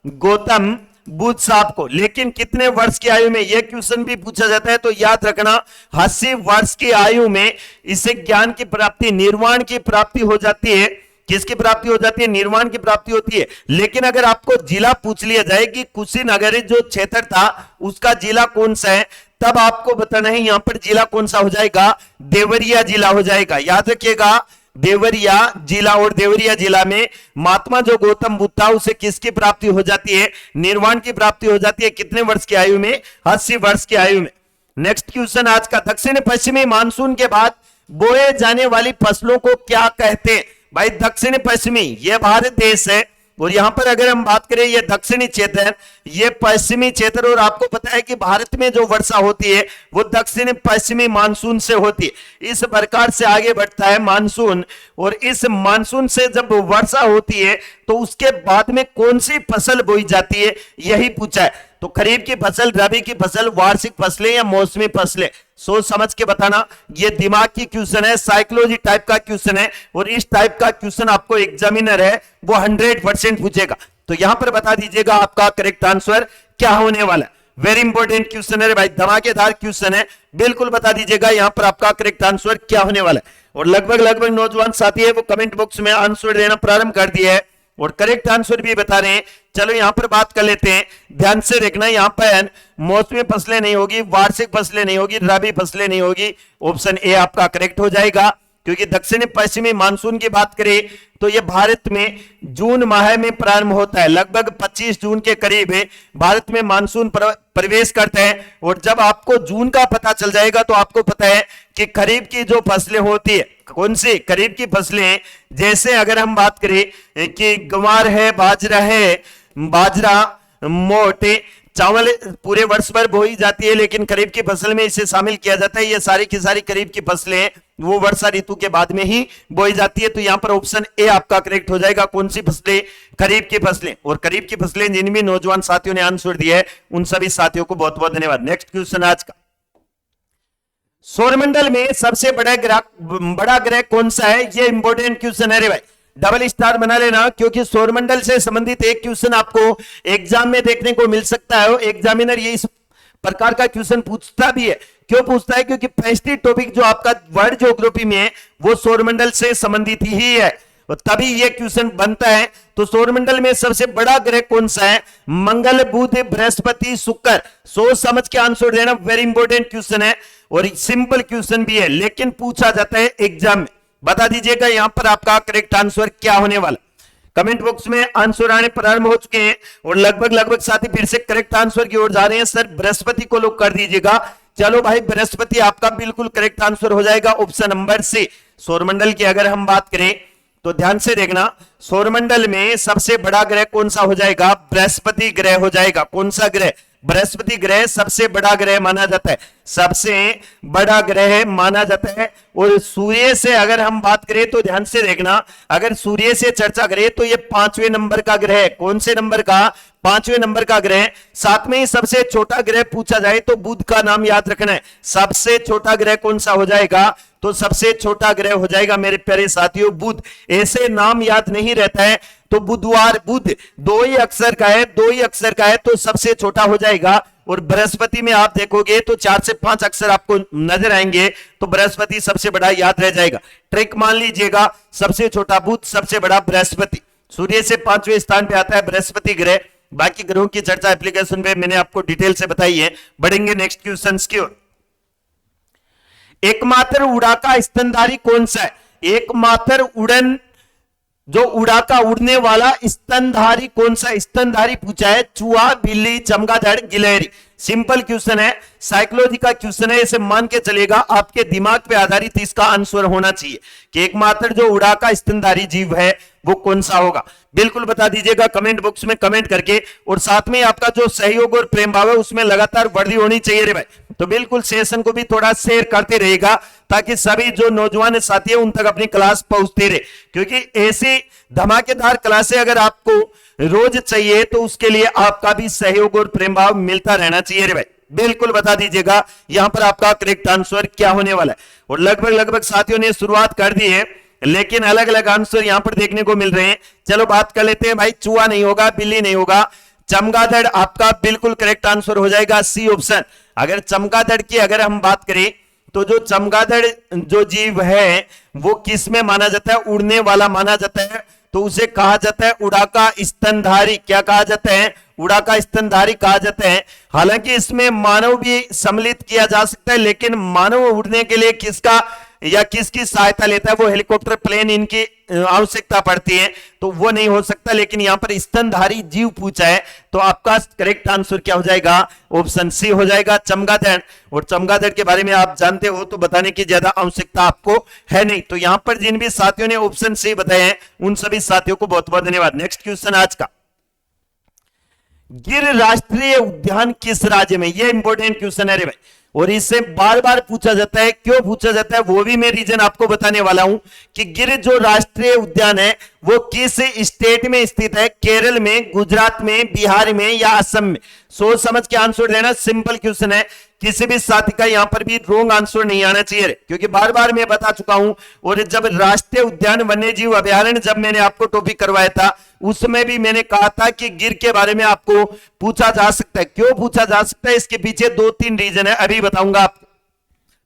गौतम बुद्ध साहब को। लेकिन कितने वर्ष की आयु में? यह क्वेश्चन भी पूछा जाता है, तो याद रखना 80 वर्ष की आयु में इससे ज्ञान की प्राप्ति, निर्वाण की प्राप्ति हो जाती है। किसकी प्राप्ति हो जाती है? निर्वाण की प्राप्ति होती है। लेकिन अगर आपको जिला पूछ लिया जाए कि कुशीनगर जो क्षेत्र था उसका जिला कौन सा है, तब आपको बताना है यहां पर जिला कौन सा हो जाएगा? देवरिया जिला हो जाएगा। याद रखिएगा, देवरिया जिला, और देवरिया जिला में महात्मा जो गौतम बुद्ध था उसे किसकी प्राप्ति हो जाती है? निर्वाण की प्राप्ति हो जाती है। कितने वर्ष की आयु में? 80 वर्ष की आयु में। नेक्स्ट क्वेश्चन आज का, दक्षिण पश्चिमी मानसून के बाद बोए जाने वाली फसलों को क्या कहते हैं? भाई दक्षिण पश्चिमी, ये भारत देश है, और यहां पर अगर हम बात करें ये दक्षिणी क्षेत्र, ये पश्चिमी क्षेत्र, और आपको पता है कि भारत में जो वर्षा होती है वो दक्षिण पश्चिमी मानसून से होती है। इस प्रकार से आगे बढ़ता है मानसून, और इस मानसून से जब वर्षा होती है तो उसके बाद में कौन सी फसल बोई जाती है, यही पूछा है। तो खरीफ की फसल, रबी की फसल, वार्षिक फसलें या मौसमी फसलें, सोच समझ के बताना। ये दिमाग की क्वेश्चन है, साइकोलॉजी टाइप का क्वेश्चन है, और इस टाइप का क्वेश्चन आपको एग्जामिनर है वो 100% पूछेगा। तो यहां पर बता दीजिएगा आपका करेक्ट आंसर क्या होने वाला है। वेरी इंपॉर्टेंट क्वेश्चन है भाई, धमाकेदार क्वेश्चन है, बिल्कुल बता दीजिएगा यहां पर आपका करेक्ट आंसर क्या होने वाला है। और लगभग नौजवान साथी है वो कमेंट बॉक्स में आंसर देना प्रारंभ कर दिया है और करेक्ट आंसर भी बता रहे हैं। चलो यहां पर बात कर लेते हैं, ध्यान से देखना। यहां पर मौसमी फसलें नहीं होगी, वार्षिक फसलें नहीं होगी, रबी फसलें नहीं होगी। ऑप्शन ए आपका करेक्ट हो जाएगा, क्योंकि दक्षिण पश्चिमी मानसून की बात करें तो यह भारत में जून माह में प्रारंभ होता है। लगभग 25 जून के करीब भारत में मानसून प्रवेश करते हैं। और जब आपको जून का पता चल जाएगा तो आपको पता है कि खरीफ की जो फसलें होती है, कौन सी खरीफ की फसलें, जैसे अगर हम बात करें कि गंवार है, बाजरा, मोट, चावल पूरे वर्ष भर बोई जाती है, लेकिन खरीफ की फसल में इसे शामिल किया जाता है। ये सारी की सारी खरीफ की फसलें वो वर्षा ऋतु के बाद में ही बोई जाती है। तो यहां पर ऑप्शन ए आपका करेक्ट हो जाएगा। कौन सी फसलें? खरीफ की फसलें। और खरीफ की फसलें जिन भी नौजवान साथियों ने आंसर दिया है उन सभी साथियों को बहुत बहुत धन्यवाद। नेक्स्ट क्वेश्चन आज का, सौरमंडल में सबसे बड़ा ग्रह कौन सा है? ये इंपॉर्टेंट क्वेश्चन है रे भाई, डबल स्टार बना लेना, क्योंकि सौरमंडल से संबंधित एक क्वेश्चन आपको एग्जाम में देखने को मिल सकता है। एग्जामिनर ये इस प्रकार का क्वेश्चन पूछता भी है। क्यों पूछता है? क्योंकि पहली टॉपिक जो आपका वर्ल्ड ज्योग्राफी में है वो सौरमंडल से संबंधित ही है, तभी ये क्वेश्चन बनता है। तो सौरमंडल में सबसे बड़ा ग्रह कौन सा है? मंगल, बुध, बृहस्पति, शुक्र। सोच समझ के आंसर देना, वेरी इंपॉर्टेंट क्वेश्चन है और सिंपल क्वेश्चन भी है, लेकिन पूछा जाता है एग्जाम में। बता दीजिएगा यहां पर आपका करेक्ट आंसर क्या होने वाला। कमेंट बॉक्स में आंसर आने प्रारंभ हो चुके हैं और लगभग साथी फिर से करेक्ट आंसर की ओर जा रहे हैं। सर बृहस्पति को लोग कर दीजिएगा। चलो भाई, बृहस्पति आपका बिल्कुल करेक्ट आंसर हो जाएगा, ऑप्शन नंबर सी। सौरमंडल की अगर हम बात करें तो ध्यान से देखना, सौरमंडल में सबसे बड़ा ग्रह कौन सा हो जाएगा? बृहस्पति ग्रह हो जाएगा। कौन सा ग्रह? बृहस्पति ग्रह सबसे बड़ा ग्रह माना जाता है, सबसे बड़ा ग्रह माना जाता है। और सूर्य से अगर हम बात करें तो ध्यान से देखना, अगर सूर्य से चर्चा करें तो ये 5वें नंबर का ग्रह है। कौन से नंबर का? 5वें नंबर का ग्रह। साथ में ही सबसे छोटा ग्रह पूछा जाए तो बुध का नाम याद रखना है। सबसे छोटा ग्रह कौन सा हो जाएगा? तो सबसे छोटा ग्रह हो जाएगा मेरे प्यारे साथियों बुध। ऐसे नाम याद नहीं रहता है तो बुधवार, बुध दो ही अक्षर का है, तो सबसे छोटा हो जाएगा। और बृहस्पति में आप देखोगे तो 4 से 5 अक्षर आपको नजर आएंगे, तो बृहस्पति सबसे बड़ा याद रह जाएगा। ट्रिक मान लीजिएगा, सबसे छोटा बुध, सबसे बड़ा बृहस्पति। सूर्य से 5वें स्थान पे आता है बृहस्पति ग्रह। बाकी ग्रहों की चर्चा एप्लीकेशन पे मैंने आपको डिटेल से बताई है। बढ़ेंगे नेक्स्ट क्वेश्चन की ओर। एकमात्र उड़ाका स्तनधारी कौन सा है? एकमात्र उड़ाका उड़ने वाला स्तनधारी कौन सा? स्तनधारी पूछा है, चूहा, बिल्ली, चमगादड़, गिलहरी। सिंपल क्वेश्चन है, साइकोलॉजी का क्वेश्चन है, इसे मान के चलेगा आपके दिमाग पे आधारित इसका आंसर होना चाहिए कि एकमात्र जो उड़ाका स्तनधारी जीव है वो कौन सा होगा। बिल्कुल बता दीजिएगा कमेंट बॉक्स में कमेंट करके। और साथ में आपका जो सहयोग और प्रेम भाव है उसमें लगातार वृद्धि होनी चाहिए रे भाई। तो बिल्कुल सेशन को भी थोड़ा शेयर करते रहेगा ताकि सभी जो नौजवान साथी है उन तक अपनी क्लास पहुंचती रहे, क्योंकि ऐसी धमाकेदार क्लासें अगर आपको रोज चाहिए तो उसके लिए आपका भी सहयोग और प्रेम भाव मिलता रहना चाहिए रे भाई। बिल्कुल बता दीजिएगा यहां पर आपका करेक्ट आंसर क्या होने वाला है। और लगभग साथियों ने शुरुआत कर दी है, लेकिन अलग अलग आंसर यहां पर देखने को मिल रहे हैं। चलो बात कर लेते हैं भाई। चूहा नहीं होगा, बिल्ली नहीं होगा, चमगादड़ आपका बिल्कुल करेक्ट आंसर हो जाएगा, सी ऑप्शन। अगर चमगादड़ की अगर हम बात करें तो जो चमगादड़ जो जीव है वो किस में माना जाता है? उड़ने वाला माना जाता है, तो उसे कहा जाता है उड़ाका स्तनधारी। क्या कहा जाता है? उड़ाका स्तनधारी कहा जाता है। हालांकि इसमें मानव भी सम्मिलित किया जा सकता है, लेकिन मानव उड़ने के लिए किसका या किसकी सहायता लेता है, वो हेलीकॉप्टर, प्लेन, इनकी आवश्यकता पड़ती है, तो वो नहीं हो सकता। लेकिन यहां पर स्तनधारी जीव पूछा है, तो आपका करेक्ट आंसर क्या हो जाएगा, ऑप्शन सी हो जाएगा, चमगादड़। और चमगादड़ के बारे में आप जानते हो, तो बताने की ज्यादा आवश्यकता आपको है नहीं। तो यहां पर जिन भी साथियों ने ऑप्शन सी बताए हैं, उन सभी साथियों को बहुत बहुत धन्यवाद। नेक्स्ट क्वेश्चन आज का, गिर राष्ट्रीय उद्यान किस राज्य में, यह इंपॉर्टेंट क्वेश्चन है रे भाई, और इससे बार बार पूछा जाता है। क्यों पूछा जाता है वो भी मैं रीजन आपको बताने वाला हूं कि गिर जो राष्ट्रीय उद्यान है वो किस स्टेट में स्थित है, केरल में, गुजरात में, बिहार में या असम में। सोच समझ के आंसर देना, सिंपल क्वेश्चन है, किसी भी साथी का यहां पर भी रॉन्ग आंसर नहीं आना चाहिए, क्योंकि बार बार मैं बता चुका हूं। और जब राष्ट्रीय उद्यान वन्य जीव अभ्यारण्य जब मैंने आपको टॉपिक करवाया था, उसमें भी मैंने कहा था कि गिर के बारे में आपको पूछा जा सकता है। क्यों पूछा जा सकता है, इसके पीछे 2-3 रीजन है, अभी बताऊंगा आपको।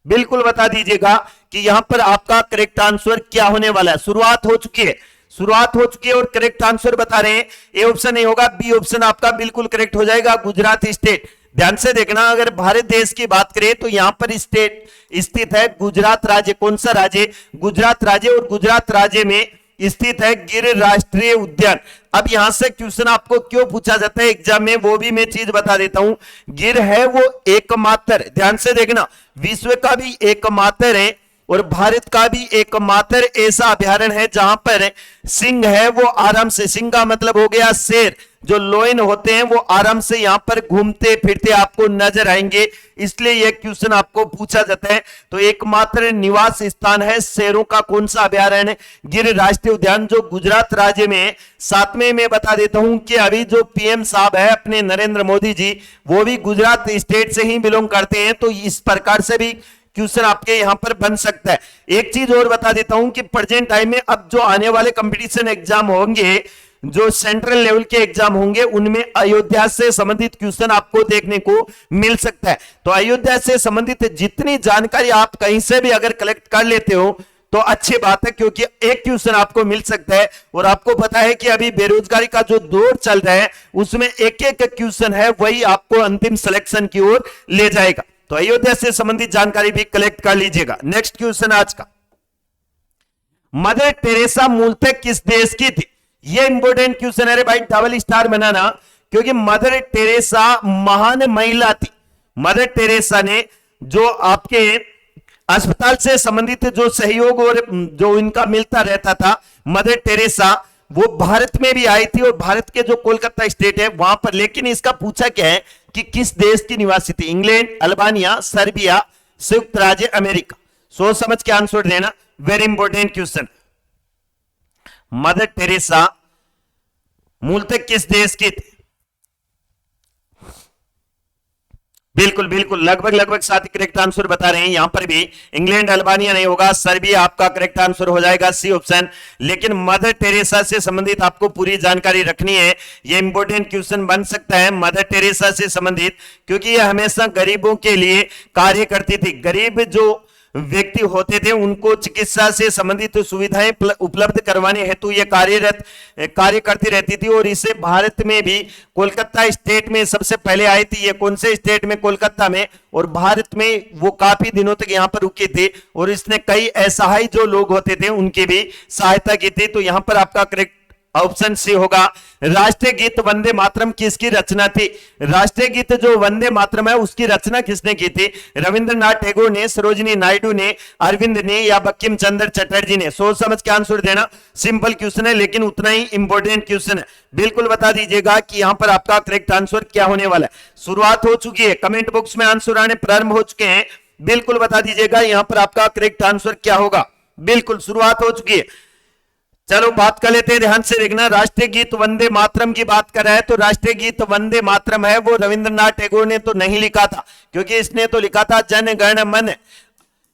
बिल्कुल बता दीजिएगा कि यहां पर आपका करेक्ट आंसर क्या होने वाला है। शुरुआत हो चुकी है, शुरुआत हो चुकी है और करेक्ट आंसर बता रहे हैं। ए ऑप्शन नहीं होगा, बी ऑप्शन आपका बिल्कुल करेक्ट हो जाएगा, गुजरात स्टेट। ध्यान से देखना, अगर भारत देश की बात करें तो यहां पर स्टेट स्थित है गुजरात राज्य। कौन सा राज्य, गुजरात राज्य, और गुजरात राज्य में स्थित है गिर राष्ट्रीय उद्यान। अब यहां से क्वेश्चन आपको क्यों पूछा जाता है एग्जाम में, वो भी मैं चीज बता देता हूं। गिर है वो एकमात्र, ध्यान से देखना, विश्व का भी एकमात्र है और भारत का भी एकमात्र ऐसा अभ्यारण्य है जहां पर सिंह है वो आराम से, सिंह का मतलब हो गया शेर, जो लोइन होते हैं वो आराम से यहां पर घूमते फिरते आपको नजर आएंगे, इसलिए यह क्वेश्चन आपको पूछा जाता है। तो एकमात्र निवास स्थान है शेरों का कौन सा अभ्यारण्य, गिर राष्ट्रीय उद्यान, जो गुजरात राज्य में है। साथ में मैं बता देता हूं कि अभी जो पीएम साहब है अपने नरेंद्र मोदी जी, वो भी गुजरात स्टेट से ही बिलोंग करते हैं, तो इस प्रकार से भी क्वेश्चन आपके यहां पर बन सकता है। एक चीज और बता देता हूं कि प्रेजेंट टाइम में अब जो आने वाले कंपटीशन एग्जाम होंगे, जो सेंट्रल लेवल के एग्जाम होंगे, उनमें अयोध्या से संबंधित क्वेश्चन आपको देखने को मिल सकता है। तो अयोध्या से संबंधित जितनी जानकारी आप कहीं से भी अगर कलेक्ट कर लेते हो तो अच्छी बात है, क्योंकि एक क्वेश्चन आपको मिल सकता है। और आपको पता है कि अभी बेरोजगारी का जो दौर चल रहा है, उसमें एक एक क्वेश्चन है वही आपको अंतिम सिलेक्शन की ओर ले जाएगा। तो अयोध्या से संबंधित जानकारी भी कलेक्ट कर लीजिएगा। नेक्स्ट क्वेश्चन आज का, मदर टेरेसा मूलतः किस देश की थी, यह इंपॉर्टेंट क्वेश्चन है रे भाई, डबल स्टार बनाना, क्योंकि मदर टेरेसा महान महिला थी। मदर टेरेसा ने जो आपके अस्पताल से संबंधित जो सहयोग और जो इनका मिलता रहता था, मदर टेरेसा वो भारत में भी आई थी, और भारत के जो कोलकाता स्टेट है वहां पर। लेकिन इसका पूछा क्या है कि किस देश की निवासी थी, इंग्लैंड, अल्बानिया, सर्बिया, संयुक्त राज्य अमेरिका। सोच समझ के आंसर देना, very important question. Mother Teresa मूलतः किस देश की थी, बिल्कुल बिल्कुल लगभग साथ करेक्ट आंसर बता रहे हैं। यहां पर भी इंग्लैंड, अल्बानिया नहीं होगा, सर्बिया आपका करेक्ट आंसर हो जाएगा, सी ऑप्शन। लेकिन मदर टेरेसा से संबंधित आपको पूरी जानकारी रखनी है, यह इंपॉर्टेंट क्वेश्चन बन सकता है मदर टेरेसा से संबंधित, क्योंकि यह हमेशा गरीबों के लिए कार्य करती थी। गरीब जो व्यक्ति होते थे उनको चिकित्सा से संबंधित सुविधाएं उपलब्ध करवाने हेतु ये कार्य करती रहती थी। और इसे भारत में भी कोलकाता स्टेट में सबसे पहले आई थी। ये कौन से स्टेट में, कोलकाता में, और भारत में वो काफी दिनों तक यहां पर रुकी थी, और इसने कई असहाय जो लोग होते थे उनकी भी सहायता की थी। तो यहां पर आपका करेक्ट ऑप्शन सी होगा। राष्ट्रीय गीत वंदे मातरम किसकी रचना थी, राष्ट्रीय गीत जो वंदे मातरम है उसकी रचना किसने की थी, रविंद्रनाथ टैगोर ने, सरोजिनी नायडू ने, अरविंद ने या बंकिम चंद्र चटर्जी ने। सोच समझ के आंसर देना, सिंपल क्वेश्चन है लेकिन उतना ही इंपॉर्टेंट क्वेश्चन है। बिल्कुल बता दीजिएगा कि यहां पर आपका करेक्ट आंसर क्या होने वाला है। शुरुआत हो चुकी है, कमेंट बॉक्स में आंसर आने प्रारंभ हो चुके हैं। बिल्कुल बता दीजिएगा यहां पर आपका करेक्ट आंसर क्या होगा। बिल्कुल शुरुआत हो चुकी है। चलो बात कर लेते हैं, ध्यान से देखना। राष्ट्रीय गीत वंदे मातरम की बात कर रहा है, तो राष्ट्रीय गीत वंदे मातरम है वो रविंद्रनाथ टैगोर ने तो नहीं लिखा था, क्योंकि इसने तो लिखा था जन गण मन।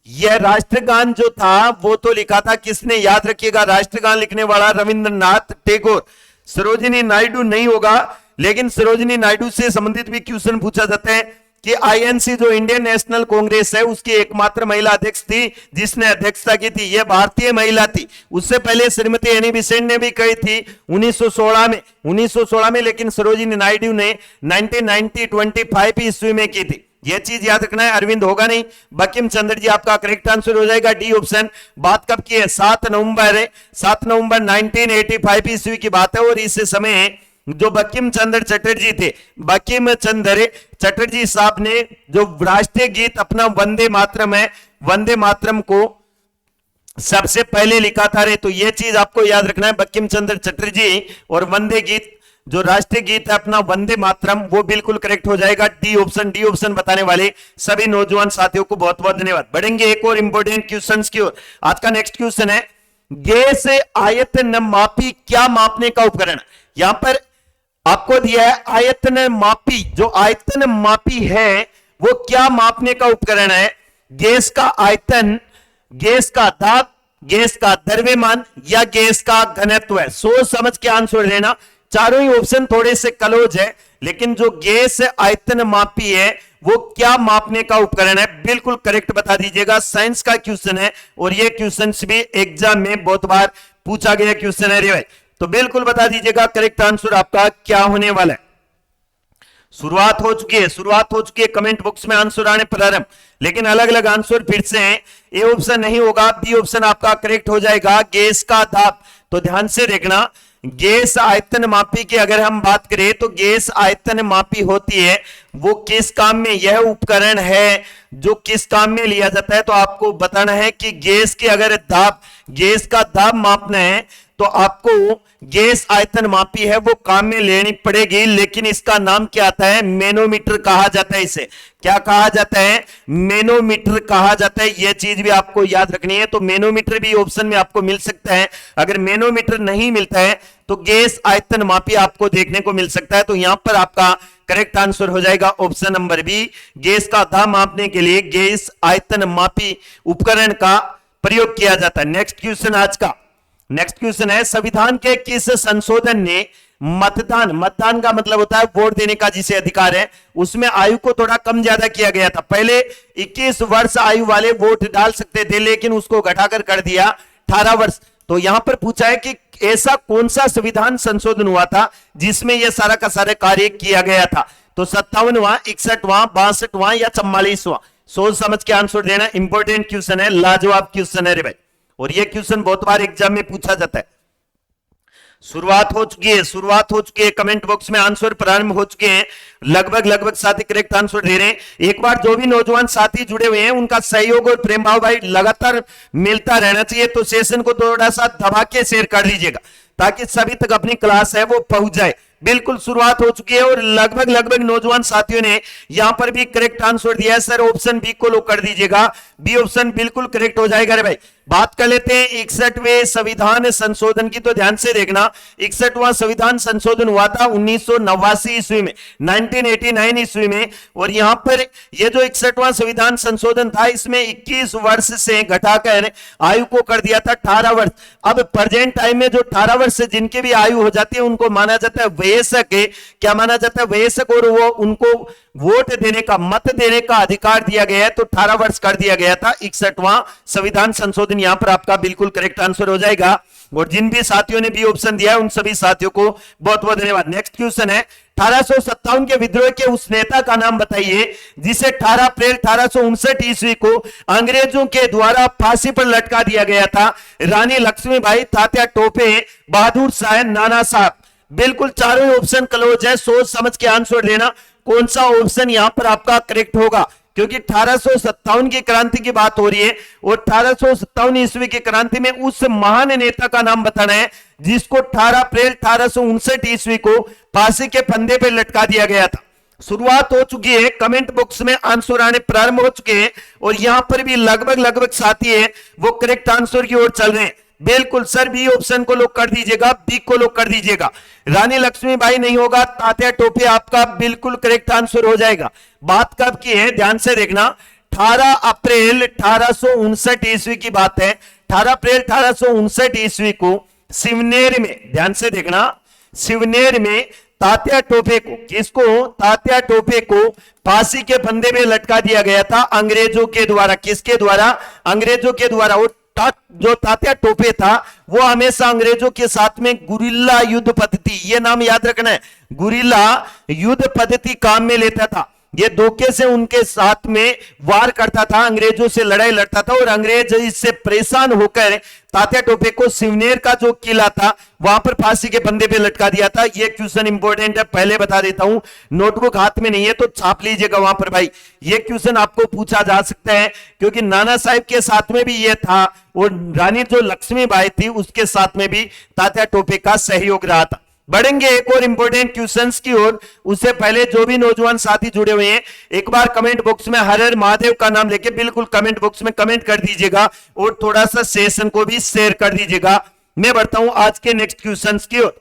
यह राष्ट्रगान जो था वो तो लिखा था किसने, याद रखिएगा, राष्ट्रगान लिखने वाला रविंद्रनाथ टैगोर। सरोजिनी नायडू नहीं होगा, लेकिन सरोजिनी नायडू से संबंधित भी क्वेश्चन पूछा जाता है कि आईएनसी जो इंडियन नेशनल कांग्रेस है उसकी एकमात्र महिला अध्यक्ष थी जिसने अध्यक्षता की थी, यह भारतीय महिला थी। उससे पहले श्रीमती एनी बेसेंट ने भी कही थी 1916 में, लेकिन सरोजिनी नायडू ने 1925 ईस्वी में की थी। ये चीज याद रखना है, अरविंद होगा नहीं। बंकिम चंद्र जी आपका करेक्ट आंसर हो जाएगा डी ऑप्शन। बात कब की है? 7 नवंबर 1985 ईस्वी की बात है। और इस समय जो बंकिम चंद्र चटर्जी थे, बंकिम चंद्र चटर्जी साहब ने जो राष्ट्रीय गीत अपना वंदे मातरम है, वंदे मातरम को सबसे पहले लिखा था रे। तो ये चीज आपको याद रखना है, बंकिम चंद्र चटर्जी और वंदे गीत जो राष्ट्रीय गीत है अपना वंदे मातरम, वो बिल्कुल करेक्ट हो जाएगा डी ऑप्शन। डी ऑप्शन बताने वाले सभी नौजवान साथियों को बहुत बहुत धन्यवाद। बढ़ेंगे एक और इंपॉर्टेंट क्वेश्चन की ओर। आज का नेक्स्ट क्वेश्चन है, गैस आयतन मापी क्या मापने का उपकरण? यहां पर आपको दिया है आयतन मापी, जो आयतन मापी है वो क्या मापने का उपकरण है? गैस का आयतन, गैस का दाब, गैस का द्रव्यमान या गैस का घनत्व है। सोच समझ के आंसर देना। चारों ही ऑप्शन थोड़े से क्लोज है, लेकिन जो गैस आयतन मापी है वो क्या मापने का उपकरण है? बिल्कुल करेक्ट बता दीजिएगा। साइंस का क्वेश्चन है और ये क्वेश्चन भी एग्जाम में बहुत बार पूछा गया क्वेश्चन है रे भाई। तो बिल्कुल बता दीजिएगा करेक्ट आंसर आपका क्या होने वाला है। शुरुआत हो चुकी है, शुरुआत हो चुकी है। कमेंट बॉक्स में आंसर आने प्रारंभ, लेकिन अलग अलग आंसर फिर से हैं। ए ऑप्शन नहीं होगा, बी ऑप्शन आपका करेक्ट हो जाएगा, गैस का दाब। तो ध्यान से देखना, गैस आयतन मापी की अगर हम बात करें तो गैस आयतन मापी होती है वो किस काम में, यह उपकरण है जो किस काम में लिया जाता है? तो आपको बताना है कि गैस की अगर दाब, गैस का दाब मापना है तो आपको गैस आयतन मापी है वो काम में लेनी पड़ेगी। लेकिन इसका नाम क्या आता है? मैनोमीटर कहा जाता है। इसे क्या कहा जाता है? मैनोमीटर कहा जाता है। यह चीज भी आपको याद रखनी है। तो मैनोमीटर भी ऑप्शन में आपको मिल सकता है। अगर मैनोमीटर नहीं मिलता है तो गैस आयतन मापी आपको देखने को मिल सकता है। तो यहां पर आपका करेक्ट आंसर हो जाएगा ऑप्शन नंबर बी। गैस का दाब मापने के लिए गैस आयतन मापी उपकरण का प्रयोग किया जाता है। नेक्स्ट क्वेश्चन आज का, नेक्स्ट क्वेश्चन है, संविधान के किस संशोधन ने मतदान, मतदान का मतलब होता है वोट देने का जिसे अधिकार है, उसमें आयु को थोड़ा कम ज्यादा किया गया था। पहले 21 वर्ष आयु वाले वोट डाल सकते थे, लेकिन उसको घटाकर कर दिया 18 वर्ष। तो यहां पर पूछा है कि ऐसा कौन सा संविधान संशोधन हुआ था जिसमें यह सारा का सारा कार्य किया गया था? तो 57वां, 61वां, 62वां या 44वां? सोच समझ के आंसर देना। इंपॉर्टेंट क्वेश्चन है, लाजवाब क्वेश्चन है रे भाई, और यह क्वेश्चन बहुत बार एग्जाम में पूछा जाता है। शुरुआत हो चुकी है, शुरुआत हो चुकी है। कमेंट बॉक्स में आंसर प्रारंभ हो चुके हैं। लगभग साथी करेक्ट आंसर दे रहे हैं। एक बार जो भी नौजवान साथी जुड़े हुए हैं उनका सहयोग और प्रेम भाव भाई लगातार मिलता रहना चाहिए। तो सेशन को थोड़ा सा दबा के शेयर कर दीजिएगा ताकि सभी तक अपनी क्लास है वो पहुंच जाए। बिल्कुल शुरुआत हो चुकी है और लगभग नौजवान साथियों ने यहां पर भी करेक्ट आंसर दिया है। सर ऑप्शन बी को लॉक कर दीजिएगा, बी ऑप्शन बिल्कुल करेक्ट हो जाएगा रे भाई। बात कर लेते हैं 61वें संविधान संशोधन की। तो ध्यान से देखना, 61वां संविधान संशोधन हुआ था 1989 ईस्वी में, 1989 ईस्वी में। और यहां पर यह जो 61वां संविधान संशोधन था इसमें 21 वर्ष से घटाकर आयु को कर दिया था 18 वर्ष। अब प्रेजेंट टाइम में जो 18 वर्ष से जिनकी भी आयु हो जाती है उनको माना जाता है वयस्क। क्या माना जाता है? वयस्क। और वो उनको वोट देने का, मत देने का अधिकार दिया गया है। तो 18 वर्ष कर दिया गया था 61वां संविधान संशोधन। यहां पर आपका बिल्कुल करेक्ट आंसर हो जाएगा। और जिन भी साथियों ने भी ऑप्शन दिया है उन सभी साथियों को बहुत बहुत धन्यवाद। नेक्स्ट क्वेश्चन है, 1857 के विद्रोह के उस नेता का नाम बताइए जिसे 18 अप्रैल 1859 ईस्वी को अंग्रेजों के द्वारा फांसी पर लटका दिया गया था। रानी लक्ष्मीबाई, तात्या टोपे, बहादुर शाह, नाना साहब? बिल्कुल चारों ऑप्शन क्लोज है। सोच समझ के आंसर देना कौन सा ऑप्शन यहां पर आपका करेक्ट होगा, क्योंकि 1857 की क्रांति की बात हो रही है और 1857 ईस्वी की क्रांति में उस महान नेता का नाम बताना है जिसको 18 अप्रैल 1859 ईस्वी को फांसी के फंदे पर लटका दिया गया था। शुरुआत हो चुकी है, कमेंट बॉक्स में आंसर आने प्रारंभ हो चुके हैं और यहां पर भी लगभग साथी है वो करेक्ट आंसर की ओर चल रहे हैं। बिल्कुल सर बी ऑप्शन को लॉक कर दीजिएगा, बी को लॉक कर दीजिएगा। रानी लक्ष्मीबाई नहीं होगा, तात्या टोपे आपका बिल्कुल करेक्ट आंसर हो जाएगा। बात कब की है ध्यान से देखना, 18 अप्रैल 1859 ईस्वी की बात है। 18 अप्रैल 1859 ईस्वी को सिवनेर में, ध्यान से देखना, सिवनेर में तात्या टोपे को, किसको? तात्या टोपे को फांसी के फंदे में लटका दिया गया था अंग्रेजों के द्वारा। किसके द्वारा? अंग्रेजों के द्वारा। और जो तात्या टोपे था वो हमेशा अंग्रेजों के साथ में गुरिल्ला युद्ध पद्धति, ये नाम याद रखना है, गुरिल्ला युद्ध पद्धति काम में लेता था। ये धोखे से उनके साथ में वार करता था, अंग्रेजों से लड़ाई लड़ता था और अंग्रेज इससे परेशान होकर तात्या टोपे को सिवनेर का जो किला था वहां पर फांसी के फंदे पे लटका दिया था। ये क्वेश्चन इंपॉर्टेंट है, पहले बता देता हूं, नोटबुक हाथ में नहीं है तो छाप लीजिएगा वहां पर भाई। ये क्वेश्चन आपको पूछा जा सकता है क्योंकि नाना साहब के साथ में भी ये था और रानी जो लक्ष्मीबाई थी उसके साथ में भी तात्या टोपे का सहयोग रहा था। बढ़ेंगे एक और इंपॉर्टेंट क्वेश्चंस की ओर, उससे पहले जो भी नौजवान साथी जुड़े हुए हैं एक बार कमेंट बॉक्स में हर हर महादेव का नाम लेके बिल्कुल कमेंट बॉक्स में कमेंट कर दीजिएगा और थोड़ा सा सेशन को भी शेयर कर दीजिएगा। मैं बढ़ता हूं आज के नेक्स्ट क्वेश्चंस की ओर।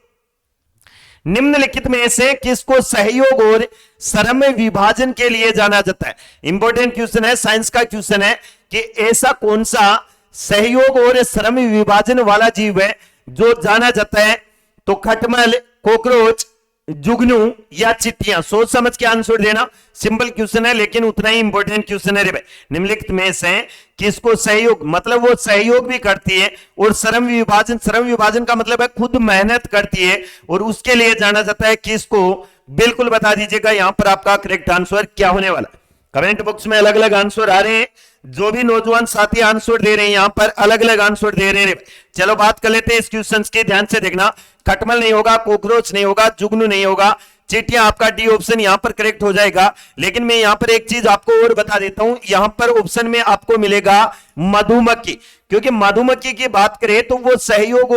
निम्नलिखित में से किसको सहयोग और श्रम विभाजन के लिए जाना जाता है? इंपॉर्टेंट क्वेश्चन है, साइंस का क्वेश्चन है कि ऐसा कौन सा सहयोग और श्रम विभाजन वाला जीव है जो जाना जाता है? तो खटमल, कॉकरोच, जुगनू या चिट्टियां? सोच समझ के आंसर देना। सिंपल क्वेश्चन है लेकिन उतना ही इंपॉर्टेंट क्वेश्चन है रे भाई। निम्नलिखित में से किसको सहयोग, मतलब वो सहयोग भी करती है और श्रम विभाजन का मतलब है खुद मेहनत करती है और उसके लिए जाना जाता है किसको? बिल्कुल बता दीजिएगा यहां पर आपका करेक्ट आंसर क्या होने वाला है। कमेंट बॉक्स में अलग अलग आंसर आ रहे हैं, जो भी नौजवान साथी आंसर दे रहे हैं यहां पर अलग अलग आंसर दे रहे हैं। चलो बात कर लेते हैं इस क्वेश्चन के, ध्यान से देखना। खटमल नहीं होगा, कॉकरोच नहीं होगा, जुगनू नहीं होगा, चिटिया आपका डी ऑप्शन यहां पर करेक्ट हो जाएगा। लेकिन मैं यहां पर एक चीज आपको और बता देता हूं, यहां पर ऑप्शन में आपको मिलेगा मधुमक्खी, क्योंकि मधुमक्खी की बात करें तो वो सहयोग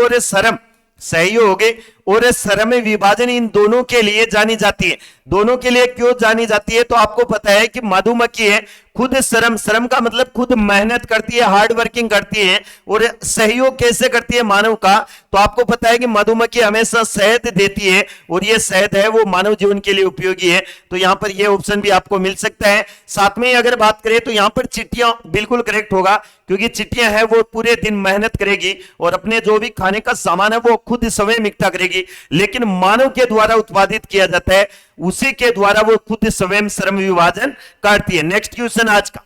और श्रम विभाजन इन दोनों के लिए जानी जाती है। दोनों के लिए क्यों जानी जाती है? तो आपको पता है कि मधुमक्खी है खुद श्रम का मतलब खुद मेहनत करती है, हार्ड वर्किंग करती है और सहयोग कैसे करती है मानव का? तो आपको पता है कि मधुमक्खी हमेशा शहद देती है और ये शहद है वो मानव जीवन के लिए उपयोगी है। तो यहां पर ये ऑप्शन भी आपको मिल सकता है। साथ में अगर बात करें तो यहां पर चिट्टियां बिल्कुल करेक्ट होगा, क्योंकि चिट्टियां है वो पूरे दिन मेहनत करेगी और अपने जो भी खाने का सामान है वो खुद स्वयं इकट्ठा करेगी, लेकिन मानव के द्वारा उत्पादित किया जाता है, उसी के द्वारा वो खुद स्वयं श्रम विभाजन करती है। नेक्स्ट क्वेश्चन आज का,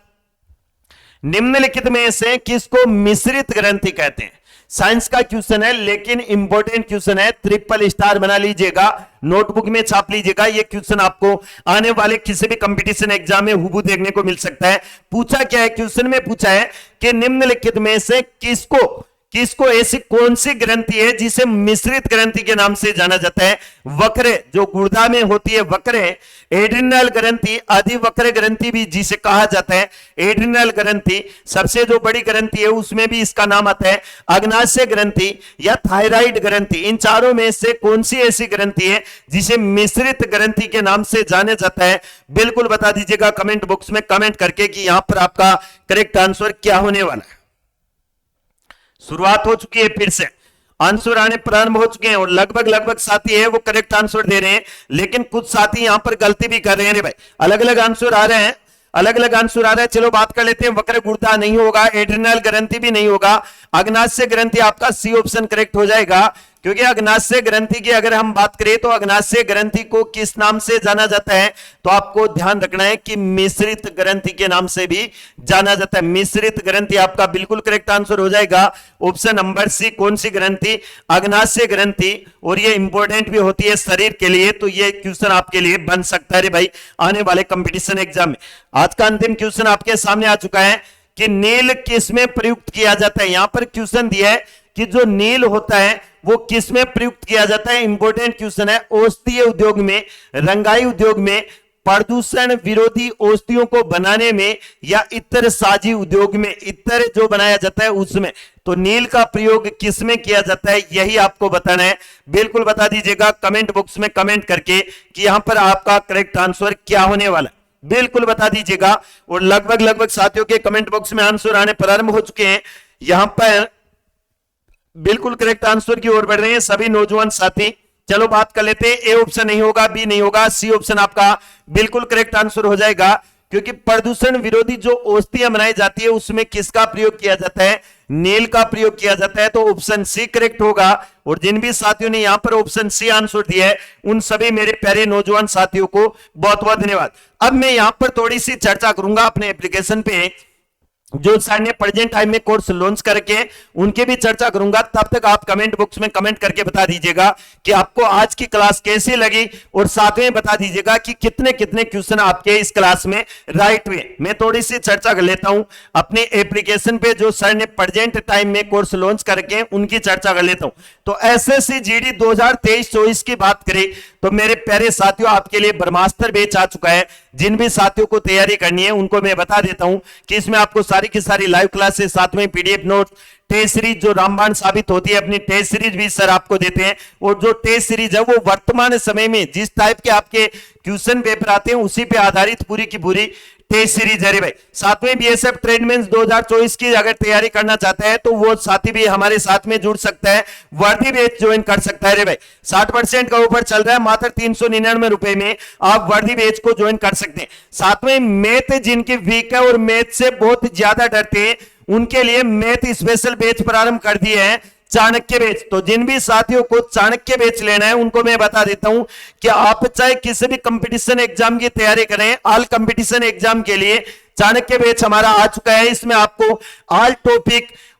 निम्नलिखित में से किसको मिश्रित ग्रंथि कहते हैं? साइंस का क्वेश्चन है लेकिन इंपॉर्टेंट क्वेश्चन है, ट्रिपल स्टार बना लीजिएगा, नोटबुक में छाप लीजिएगा। ये क्वेश्चन आपको आने वाले किसी भी कंपटीशन एग्जाम में हुबहू देखने को मिल सकता है। पूछा क्या है क्वेश्चन में? पूछा है कि निम्नलिखित में से किसको ऐसी कौन सी ग्रंथि है जिसे मिश्रित ग्रंथि के नाम से जाना जाता है? वक्र जो गुर्दा में होती है वक्र, एड्रिनल ग्रंथि, अधिवक्र ग्रंथि भी जिसे कहा जाता है एड्रिनल ग्रंथि, सबसे जो बड़ी ग्रंथि है उसमें भी इसका नाम आता है अग्नाशय ग्रंथि या थायराइड ग्रंथि। इन चारों में से कौन सी ऐसी ग्रंथि है जिसे मिश्रित ग्रंथि के नाम से जाना जाता है? बिल्कुल बता दीजिएगा कमेंट बॉक्स में कमेंट करके कि यहां पर आपका करेक्ट आंसर क्या होने वाला है। शुरुआत हो चुकी है, फिर से आंसर आने प्रारंभ हो चुके हैं और लगभग साथी है वो करेक्ट आंसर दे रहे हैं, लेकिन कुछ साथी यहां पर गलती भी कर रहे हैं रे भाई। अलग अलग आंसर आ रहे हैं, चलो बात कर लेते हैं। वक्र गुर्दा नहीं होगा, एड्रिनल ग्रंथि भी नहीं होगा, अग्नाशय ग्रंथि आपका सी ऑप्शन करेक्ट हो जाएगा, क्योंकि अग्नाशय ग्रंथि की अगर हम बात करें तो अग्नाशय ग्रंथि को किस नाम से जाना जाता है? तो आपको ध्यान रखना है कि मिश्रित ग्रंथि के नाम से भी जाना जाता है। मिश्रित ग्रंथि आपका बिल्कुल करेक्ट आंसर हो जाएगा, ऑप्शन नंबर सी। कौन सी ग्रंथि? अग्नाशय ग्रंथि, और ये इंपॉर्टेंट भी होती है शरीर के लिए, तो ये क्वेश्चन आपके लिए बन सकता है भाई आने वाले कंपटीशन एग्जाम में। आज का अंतिम क्वेश्चन आपके सामने आ चुका है कि नील किस में प्रयुक्त किया जाता है? यहां पर क्वेश्चन दिया है कि जो नील होता है वो किस में प्रयुक्त किया जाता है? इंपॉर्टेंट क्वेश्चन है। औषधीय उद्योग में, रंगाई उद्योग में, प्रदूषण विरोधी औषधियों को बनाने में, या इत्र साजी उद्योग में, इत्र जो बनाया जाता है उसमें। तो नील का प्रयोग किस में किया जाता है यही आपको बताना है। बिल्कुल बता दीजिएगा कमेंट बॉक्स में कमेंट करके कि यहां पर आपका करेक्ट आंसर क्या होने वाला है, बिल्कुल बता दीजिएगा। और लगभग साथियों के कमेंट बॉक्स में आंसर आने प्रारंभ हो चुके हैं। यहां पर बिल्कुल करेक्ट आंसर की ओर बढ़ रहे हैं सभी नौजवान साथी। चलो बात कर लेते हैं, ए ऑप्शन नहीं होगा, बी नहीं होगा, सी ऑप्शन आपका बिल्कुल करेक्ट आंसर हो जाएगा, क्योंकि प्रदूषण विरोधी जो औषधियां बनाई जाती है उसमें किसका प्रयोग किया जाता है? नील का प्रयोग किया जाता है। तो ऑप्शन सी करेक्ट होगा। और जिन भी साथियों ने यहां पर ऑप्शन सी आंसर दिया है उन सभी मेरे प्यारे नौजवान साथियों को बहुत बहुत धन्यवाद। अब मैं यहां पर थोड़ी सी चर्चा करूंगा अपने एप्लीकेशन पे जो सर ने प्रेजेंट टाइम में कोर्स लॉन्च करके उनके भी चर्चा करूंगा। तब तक आप कमेंट बॉक्स में कमेंट करके बता दीजिएगा कि आपको आज की क्लास कैसी लगी, और साथ में बता दीजिएगा कि कितने कितने क्वेश्चन आपके इस क्लास में राइट हुए। मैं थोड़ी सी चर्चा कर लेता हूं अपने एप्लीकेशन पे जो सर ने प्रेजेंट टाइम में कोर्स लॉन्च करके उनकी चर्चा कर लेता हूं। तो एसएससी जीडी 2023-24 की बात करें तो मेरे प्यारे साथियों, आपके लिए ब्रह्मास्त्र बैच आ चुका है। जिन भी साथियों को तैयारी करनी है उनको मैं बता देता हूं कि इसमें आपको सारी की सारी लाइव क्लासेस, साथ में पीडीएफ नोट, टेस्ट सीरीज जो रामबाण साबित होती है, अपनी टेस्ट सीरीज भी सर आपको देते हैं। और जो टेस्ट सीरीज है वो वर्तमान समय में जिस टाइप के आपके क्वेश्चन पेपर आते हैं उसी पे आधारित पूरी की पूरी टेस्ट सीरीज है रे भाई। साथ में बीएसएफ ट्रेडमेंस 2024 की अगर तैयारी करना चाहता है तो वो साथी भी हमारे साथ में जुड़ सकता है, वर्दी बैच ज्वाइन कर सकता है रे भाई। 60% का ऑफर चल रहा है, मात्र 399 रुपए में आप वर्दी बैच को ज्वाइन कर सकते हैं। साथ में मैथ जिनकी वीक है और मैथ से बहुत ज्यादा डरते हैं उनके लिए मैथ स्पेशल बैच प्रारंभ कर दिए हैं, चाणक्य बैच। तो जिन भी साथियों को चाणक्य बैच लेना है उनको मैं बता देता हूं कि आप चाहे किसी भी कंपटीशन एग्जाम की तैयारी करें, ऑल कंपटीशन एग्जाम के लिए चाणक्य बैच हमारा आ चुका है। इसमें आपको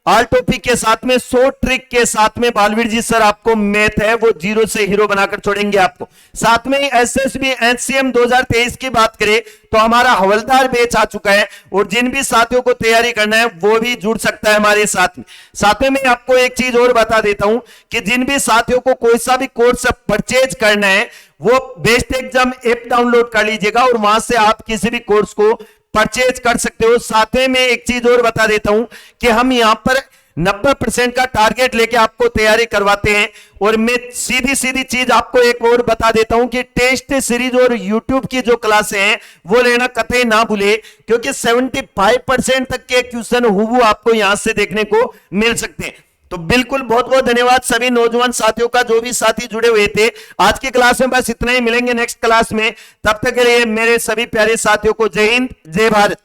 ऑल टॉपिक के साथ में 100 ट्रिक के साथ में बालवीर जी सर आपको मैथ है वो जीरो से हीरो बनाकर छोड़ेंगे आपको। साथ में एसएसबी एचसीएम 2023 की बात करें तो हमारा हवलदार बैच आ चुका है, और जिन भी साथियों को तैयारी करना है वो भी जुड़ सकता है हमारे साथ में। साथ में मैं आपको एक चीज और बता देता हूं कि जिन भी साथियों को कोई सा भी कोर्स परचेज करना है वो बेस्ट एग्जाम ऐप डाउनलोड कर लीजिएगा और वहां से आप किसी भी कोर्स को परचेज कर सकते हो। साथ में मैं एक चीज और बता देता हूं कि हम यहां पर 90% का टारगेट लेके आपको तैयारी करवाते हैं। और मैं सीधी सीधी चीज आपको एक और बता देता हूं कि टेस्ट सीरीज और यूट्यूब की जो क्लासें हैं वो लेना कतई ना भूले, क्योंकि 75% तक के क्वेश्चन हुबहू आपको यहां से देखने को मिल सकते हैं। तो बिल्कुल बहुत बहुत धन्यवाद सभी नौजवान साथियों का, जो भी साथी जुड़े हुए थे। आज की क्लास में बस इतना ही, मिलेंगे नेक्स्ट क्लास में। तब तक के लिए मेरे सभी प्यारे साथियों को जय हिंद, जय भारत।